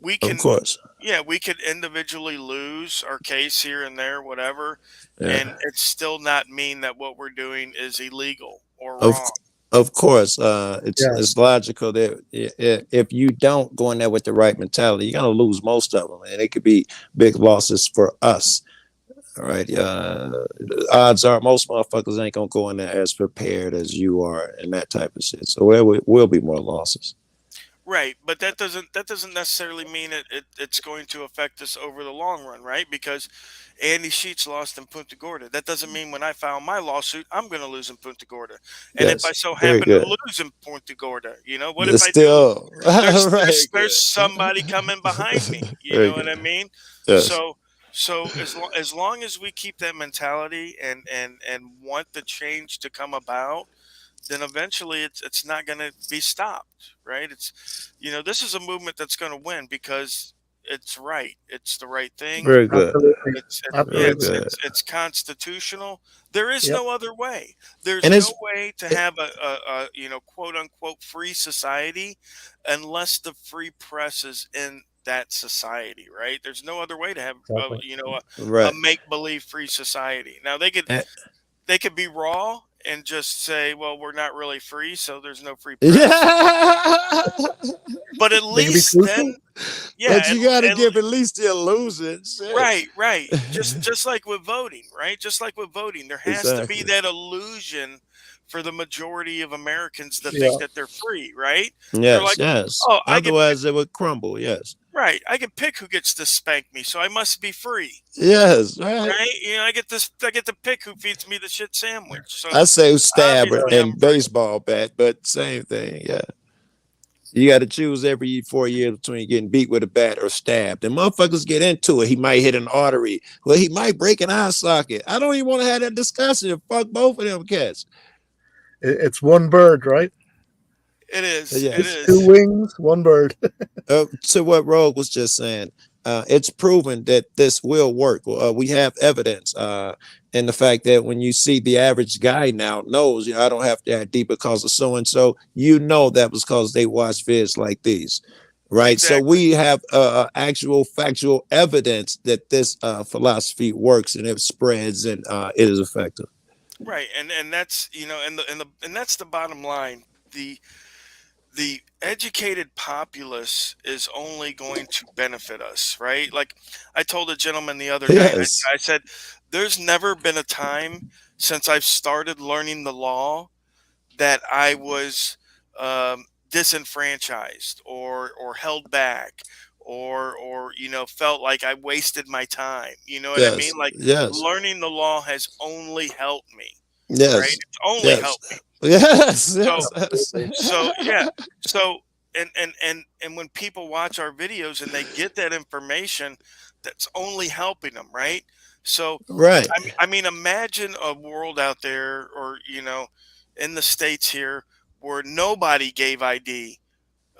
We Of can course. Yeah, we could individually lose our case here and there, whatever, and Yeah. it's still not mean that what we're doing is illegal or Of wrong. of course. Yeah. It's logical that if you don't go in there with the right mentality, you're gonna lose most of them, and it could be big losses for us. All right. Odds are most motherfuckers ain't gonna go in there as prepared as you are and that type of shit. So there will be more losses. Right, but that doesn't necessarily mean it's going to affect us over the long run, right? Because Andy Sheets lost in Punta Gorda. That doesn't mean when I file my lawsuit, I'm going to lose in Punta Gorda. And if I Yes. so Very happen to good. lose in Punta Gorda, what if It's I do? still very There's good. somebody coming behind me. You Very know what good. I mean? Yes. So as long as we keep that mentality and want the change to come about, then eventually it's not going to be stopped, right? This is a movement that's going to win because it's right. It's the right thing. Very good. Absolutely. Yeah, Very Absolutely. good. it's constitutional. There is Yep. no other way. There's And no it's way to it, have a quote unquote free society unless the free press is in that society, right? There's no other way to have Exactly. a right. make believe free society. Now they could And, be raw and just say, well, we're not really free, so there's no free press. Yeah. But at They can be least then, truthful. But yeah, you got to and give at least the illusion. Shit. right, right. Just like with voting, right? Just like with voting, there has to be Exactly. that illusion for the majority of Americans to think Yeah. that they're free, right? They're Yes, like, yes. oh, Otherwise, it would crumble. Yes. right, I can pick who gets to spank me, so I must be free, Yes, right. right? I get to pick who feeds me the shit sandwich. So I say stab obviously I'm and free. baseball bat, but same thing. Yeah. You got to choose every 4 years between getting beat with a bat or stabbed. And motherfuckers get into it. He might hit an artery. Well, he might break an eye socket. I don't even want to have that discussion. Fuck both of them cats. It's one bird, right? It is. It Yes. Two is. wings, one bird. To what Rogue was just saying, it's proven that this will work. We have evidence, and the fact that when you see the average guy now knows, I don't have to ID because of so and so. That was because they watch vids like these, right? So Exactly. we have actual factual evidence that this philosophy works and it spreads and it is effective. Right. And that's and that's the bottom line. The the educated populace is only going to benefit us, right? Like I told a gentleman the other night, Yes, I said, there's never been a time since I've started learning the law that I was disenfranchised or held back or felt like I wasted my time. You know what I mean? yes, Like yes, learning the law has only helped me, right? yes, It's only yes, helped me. yes, So yes. so yeah. So and when people watch our videos and they get that information, that's only helping them, right? So Right. I mean, imagine a world out there, or in the states here, where nobody gave ID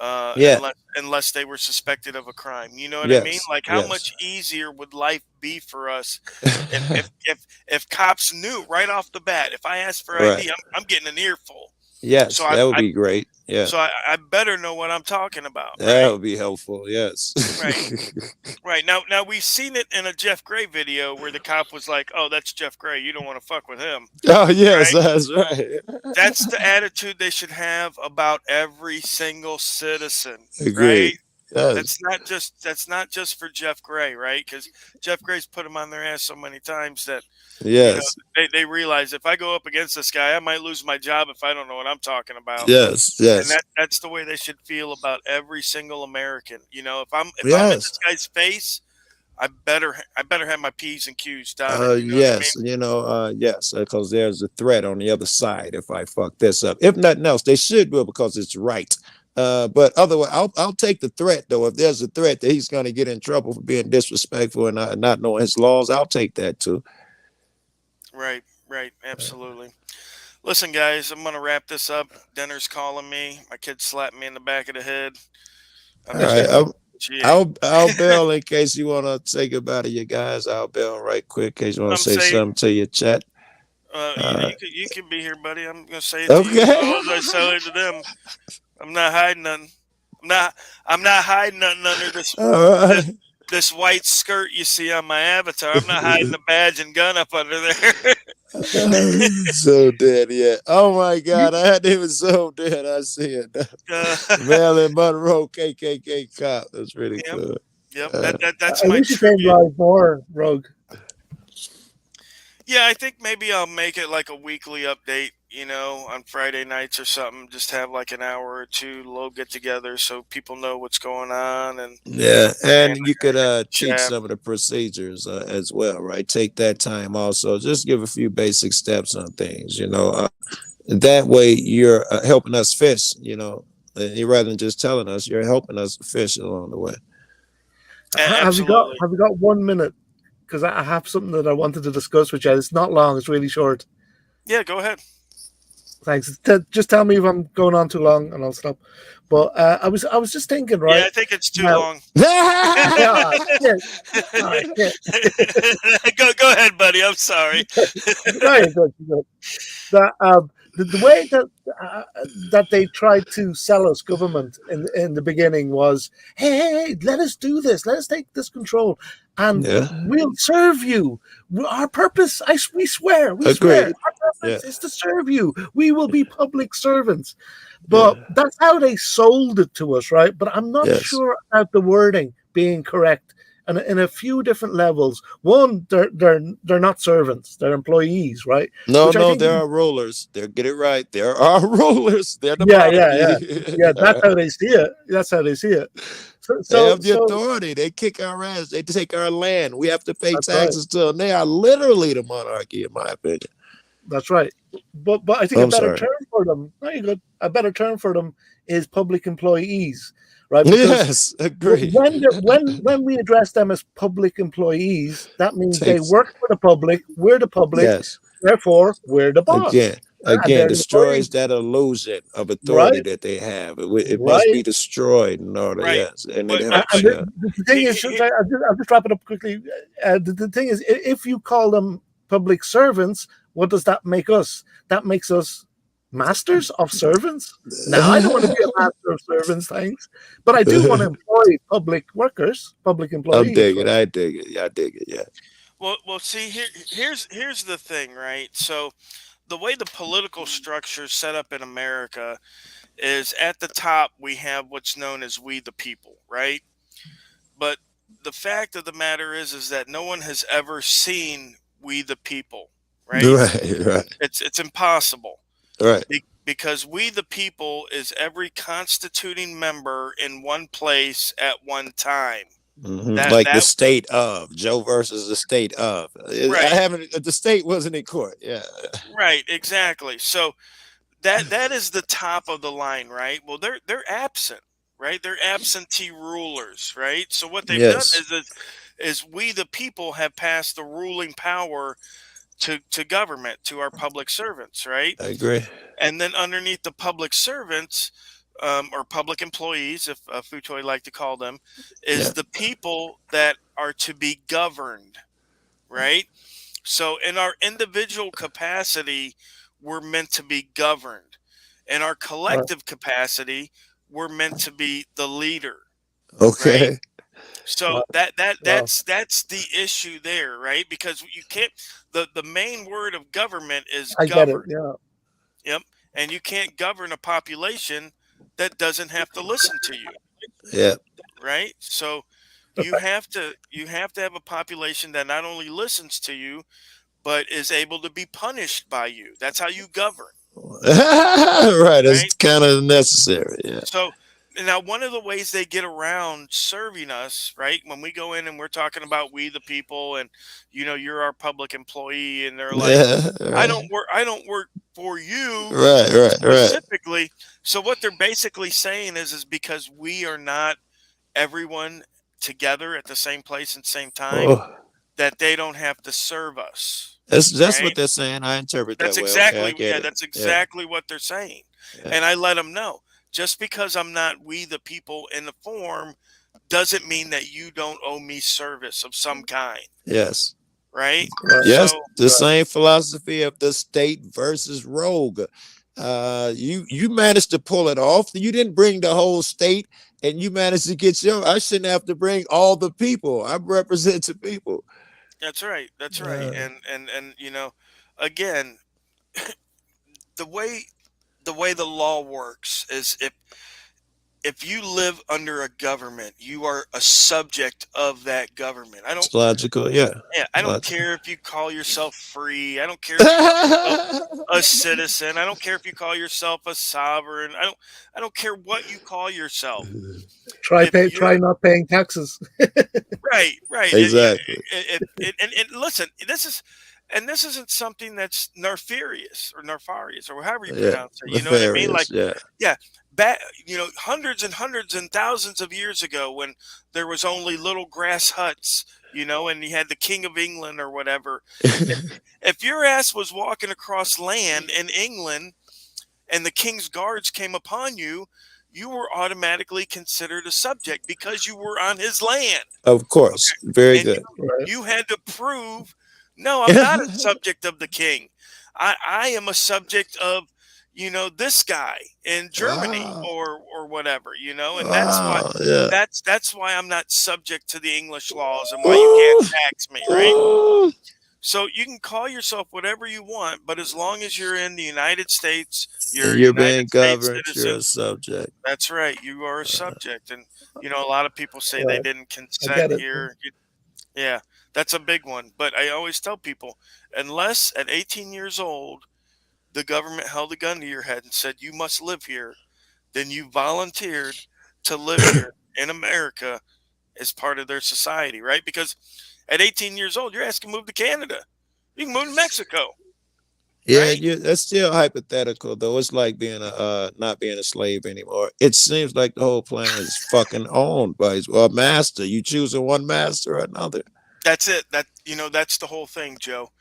Yeah. unless they were suspected of a crime. You know what I mean? Yes. Like, how Yes. much easier would life be for us if cops knew right off the bat? If I asked for Right. ID, I'm getting an earful. So Yes, I, that would I be great. Yeah, so I better know what I'm talking about, that right? would be helpful. Yes. Right. Right. Now we've seen it in a Jeff Gray video where the cop was like, "Oh, that's Jeff Gray. You don't want to fuck with him." Oh, yes, Right? that's right. That's the attitude they should have about every single citizen, right? Agreed. Yes. That's not just for Jeff Gray, right? Because Jeff Gray's put them on their ass so many times that you know Yes. they realize if I go up against this guy, I might lose my job if I don't know what I'm talking about. Yes. And Yes. that's the way they should feel about every single American. If I'm in this Yes. guy's face, I better have my P's and Q's dotted. You know what I mean? Yes. Yes, because there's a threat on the other side if I fuck this up. If nothing else, they should do it because it's right. But otherwise, I'll take the threat though. If there's a threat that he's going to get in trouble for being disrespectful and not knowing his laws, I'll take that too. Right, right, absolutely. Listen, guys, I'm gonna wrap this up. Dinner's calling me. My kid slapped me in the back of the head. I'm All just right. gonna. Gee, I'll bail in case you want to say goodbye to you guys. I'll bail right quick in case you want I'm to say saying, something to your chat. you can be here, buddy. I'm gonna say it to you as Okay. well as I say it to them. I'm not hiding nothing. I'm not hiding nothing under this All this right. this white skirt you see on my avatar. I'm not hiding the badge and gun up under there. So dead, yeah. Oh my God, I hadn't even so dead. I see it. uh, Marilyn Monroe, KKK cop. That's really yep, cool. yep. Uh, That's I my wish you came tribute. live more, Rogue. Yeah, I think maybe I'll make it like a weekly update, on Friday nights or something. Just have like an hour or two low get together so people know what's going on yeah, and and you could teach chat. some of the procedures as well, right? Take that time also. Just give a few basic steps on things, that way you're helping us fish, rather than just telling us, you're helping us fish along the way. Have you got Absolutely. 1 minute? Because I have something that I wanted to discuss with you. It's not long. It's really short. Yeah, go ahead. Thanks. Just tell me if I'm going on too long, and I'll stop. But I was just thinking, Yeah, I right think it's too now. long. Ah, shit. Ah, shit. Go ahead, buddy. I'm sorry. Very good. That the way that they tried to sell us government in the beginning was, hey, let us do this, let us take this control, and Yeah, we'll serve you. Our purpose, we swear, agreed. our Yeah. purpose is to serve you. We will be public servants. But Yeah. that's how they sold it to us, right? But I'm not Yes. sure about the wording being correct. And in a few different levels, one, they're not servants; they're employees, right? No, Which I no, think, there are rulers. They'll get it right. There are rulers. They're the yeah, yeah, yeah, monarchy. yeah. That's how they see it. That's how they see it. So, They so, have the so authority. They kick our ass. They take our land. We have to pay that's right. taxes to them. They are literally the monarchy, in my opinion. That's right. But I think a I'm better sorry. term for them, no, you're good. A better term for them is public employees, right? Because Yes, agree. when we address them as public employees, that means they Takes work for the public. We're the public, yes. therefore we're the boss, Again, and again, they're the destroys employee, that illusion of authority right? that they have. It must Right. be destroyed in order. Right. Yes, and they But have but to but And shut. the thing is, I'll just wrap it up quickly. The thing is, if you call them public servants, what does that make us? That makes us masters of servants. Now, I don't want to be a master of servants, thanks, but I do want to employ public workers, public I'm employees. digging. Right? I dig it. Yeah, I dig it. Yeah. well, see here's the thing, right? So the way the political structure is set up in America is at the top we have what's known as we the people, right? But the fact of the matter is that no one has ever seen we the people, right? Right. Right. It's impossible. Right. Because we the people is every constituting member in one place at one time. Like the That state of Joe versus the state of. I right, haven't. The state wasn't in court. Yeah. right, exactly. So that is the top of the line, right? Well, they're absent, right? They're absentee rulers, right? So what they've done Yes, is we the people have passed the ruling power to government, to our public servants, right? I agree. And then underneath the public servants, or public employees, if Futoy like to call them, Yeah. is the people that are to be governed, right? So in our individual capacity, we're meant to be governed. In our Right. collective capacity, we're meant to be the leader, right? Okay. So Right. Wow. that's the issue there, right? Because you can't, the main word of government is I get it. govern. Yeah. Yep. And you can't govern a population that doesn't have to listen to you, Yeah. right? So you have to have a population that not only listens to you but is able to be punished by you. That's how you govern, Right. It's right? kind of necessary. Yeah. So now one of the ways they get around serving us, right? When we go in and we're talking about we the people and you're our public employee and they're like, Yeah. Right. I don't work for you Right. Right. Right. specifically. So what they're basically saying is because we are not everyone together at the same place and same time, Oh, that they don't have to serve us, that's what right? they're saying. I interpret that way. Okay, I get Yeah, it. that's Yeah. exactly what they're saying. Yeah. And I let them know, just because I'm not we the people in the form doesn't mean that you don't owe me service of some kind, Yes. right? Right. Yes. So The same philosophy of the state versus rogue. You managed to pull it off. You didn't bring the whole state, and you managed to get your. I shouldn't have to bring all the people. I represent the people. that's right. That's right. Uh, And again, the way the law works is if you live under a government, you are a subject of that government. it's logical. Yeah. Yeah, I It's don't logical. care if you call yourself free. I don't care if you call yourself a citizen. I don't care if you call yourself a sovereign. I don't care what you call yourself. If you're Try not paying taxes. right, right. Exactly. And listen, this isn't something that's nefarious or however you Yeah. pronounce it. You know what I mean? Like, Nefarious. Yeah. yeah, hundreds and hundreds and thousands of years ago when there was only little grass huts, and you had the King of England or whatever. If if your ass was walking across land in England and the king's guards came upon you, you were automatically considered a subject because you were on his land. Of course. Okay. Very And good. Right. you had to prove, no, I'm not a subject of the king. I am a subject of, this guy in Germany Wow. or whatever, and Wow. Yeah. that's why I'm not subject to the English laws and why you can't Ooh. tax me, right? Ooh. So you can call yourself whatever you want, but as long as you're in the United States, And you're a you're being United States governed, you're citizen. a subject. That's right. You are a subject. And, a lot of people say they Right. didn't I consent get it. here. Yeah, that's a big one. But I always tell people, unless at 18 years old, the government held a gun to your head and said, you must live here, then you volunteered to live here in America as part of their society, right? Because at 18 years old, you're asking to move to Canada. You can move to Mexico, Yeah, right? you that's still hypothetical though. It's like being a not being a slave anymore. It seems like the whole planet is fucking owned by a master. You choosing one master or another. That's it. That's the whole thing, Joe.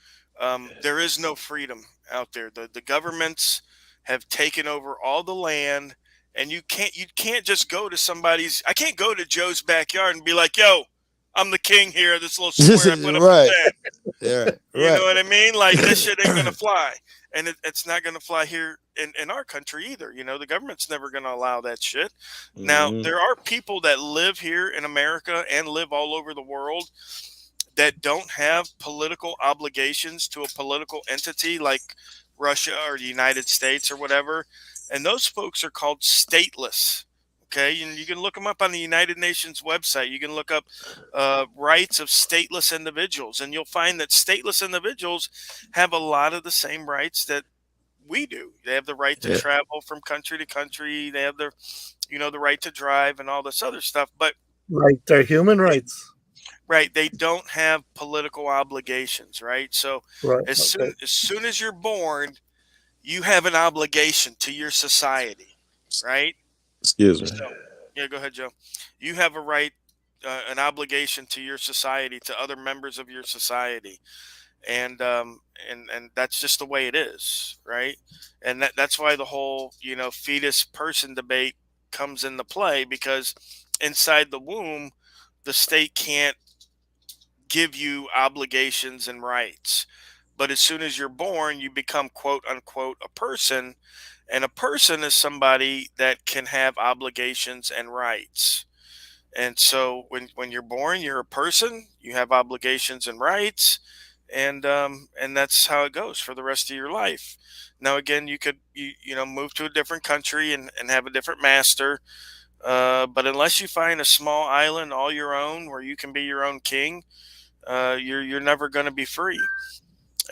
There is no freedom out there. The governments have taken over all the land, and you can't just go to somebody's. I can't go to Joe's backyard and be like, "Yo, I'm the king here. This little square I put up a Right. tent." Yeah. You know Right. what I mean? Like this shit ain't gonna fly, and it's not gonna fly here in our country either. The government's never gonna allow that shit. Now Hmm. there are people that live here in America and live all over the world that don't have political obligations to a political entity like Russia or the United States or whatever. And those folks are called stateless. Okay. And you can look them up on the United Nations website. You can look up rights of stateless individuals, and you'll find that stateless individuals have a lot of the same rights that we do. They have the right to Yeah. travel from country to country. They have the right to drive and all this other stuff. But Right. They're human rights. right, they don't have political obligations, right? So Right. as Okay. soon as you're born, you have an obligation to your society, right? Excuse me. So yeah, go ahead, Joe. You have a right, an obligation to your society, to other members of your society, and that's just the way it is, right? And that's why the whole fetus person debate comes into play, because inside the womb, the state can't give you obligations and rights. But as soon as you're born, you become quote unquote a person. And a person is somebody that can have obligations and rights. And so when you're born, you're a person, you have obligations and rights, and that's how it goes for the rest of your life. Now again, you could move to a different country and have a different master. But unless you find a small island all your own where you can be your own king, you're never going to be free.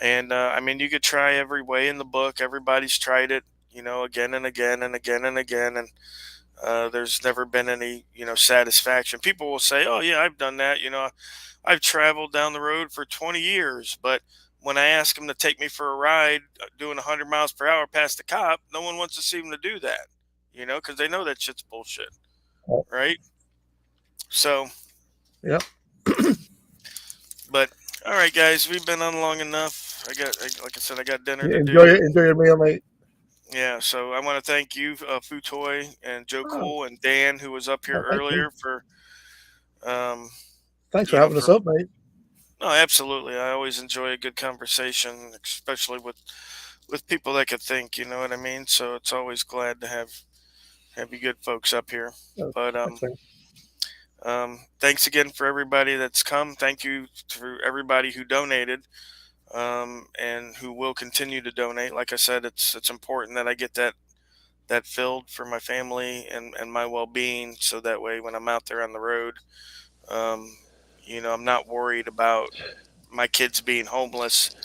And I mean, you could try every way in the book. Everybody's tried it, again and again and again and again, and there's never been any satisfaction. People will say, "Oh yeah, I've done that. I've traveled down the road for 20 years," but when I ask them to take me for a ride doing 100 miles per hour past the cop, no one wants to see them to do that, because they know that shit's bullshit, right? So, Yeah. but all right, guys, we've been on long enough. Like I said, I got dinner to Enjoy do. it. Enjoy your meal, mate. Yeah, so I want to thank you, Futoy and Joe Oh, Cool and Dan, who was up here well, thank you. earlier for, um, Thanks for having us for up, mate. no, absolutely. I always enjoy a good conversation, especially with people that could think. You know what I mean? So it's always glad to have you good folks up here. Oh, But thanks, man. thanks again for everybody that's come. Thank you to everybody who donated. And who will continue to donate. Like I said, it's important that I get that filled for my family and my well being, so that way when I'm out there on the road, um, I'm not worried about my kids being homeless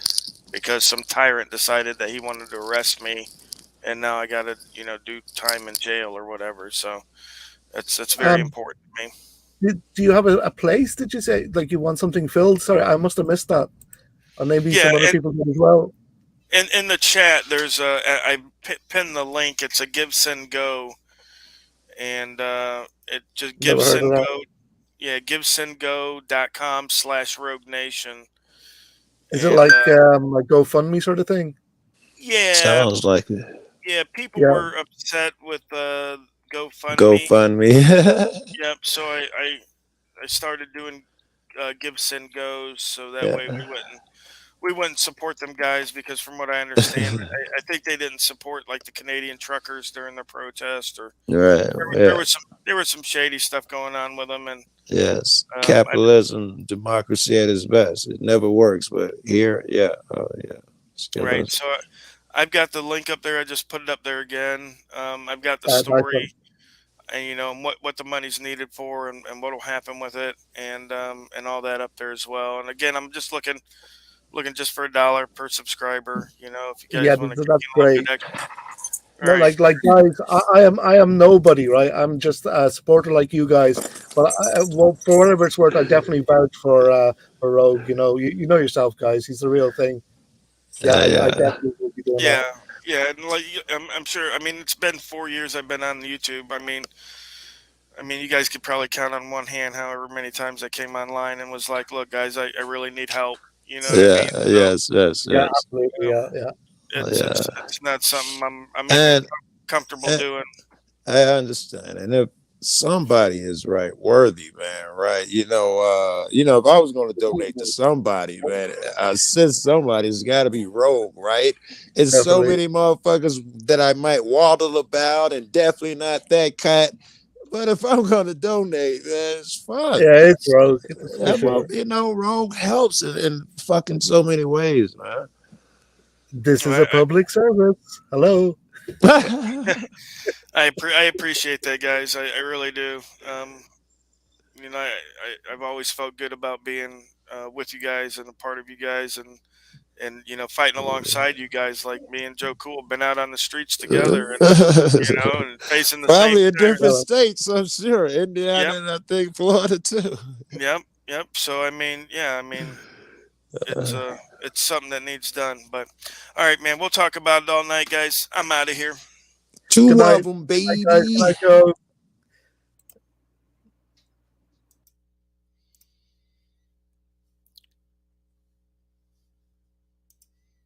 because some tyrant decided that he wanted to arrest me, and now I got to do time in jail or whatever. So that's very Um, important to me. do you have a place? Did you say like you want something filled? Sorry, I must have missed that, or maybe Yeah, some other and people did as well. in the chat, there's pinned the link. It's a Give Send Go, and it just Never Give heard of Send that. Go. Yeah, givesendgo.com/rogue nation. Is it And like a GoFundMe sort of thing? yeah, Sounds like it. yeah, people Yeah. were upset with GoFundMe. GoFundMe. Yep. So I started doing Give Send Goes, so that way Yeah. we wouldn't support them guys, because from what I understand, I think they didn't support like the Canadian truckers during the protest, or Right. there Yeah. was some there was some shady stuff going on with them, and Yes, I capitalism, democracy at its best. It never works, but here, yeah, oh yeah, still right. does. So I've got the link up there. I just put it up there again. I've got the Nice one. story, and and what the money's needed for, and what'll happen with it, and all that up there as well. And again, I'm just looking just for $1 per subscriber. If you Yeah, guys want to give me that's a little great. bit extra, all right. Like guys, I am nobody, right? I'm just a supporter like you guys. But well, for whatever it's worth, I definitely vouch for Rogue. You know yourself, guys. He's the real thing. Yeah, I Yeah, definitely will be doing that. Yeah, yeah, and like I'm sure. I mean, it's been 4 years I've been on YouTube. I mean, you guys could probably count on one hand however many times I came online and was like, "Look, guys, I really need help." You know what I mean? yeah, So yes, yes, Yeah, yes, absolutely. um, Yeah, yeah. it's it's yeah, it's not something I'm even and, comfortable and doing. I understand. And if somebody is right, worthy, man, right? If I was going to donate to somebody, man, since somebody's got to be rogue, right? It's so Definitely. many motherfuckers that I might waddle about, and definitely not that cat. But if I'm going to donate, man, it's fuck. Yeah, it's Rogue for sure. Rogue helps in fucking so many ways, man. This is I a public service. Hello. I appreciate that, guys. I really do. I've always felt good about being with you guys and a part of you guys, and fighting alongside you guys. Like me and Joe Cool have been out on the streets together, and and facing the same Probably in thing. different Yeah, states, I'm sure. Yep, Indiana and I think Florida too. yep. So I mean, yeah, I mean, it's something that needs done. But all right, man, we'll talk about it all night, guys. I'm out of here. Two good of night. them, Good night, guys. Good baby. night, Joe.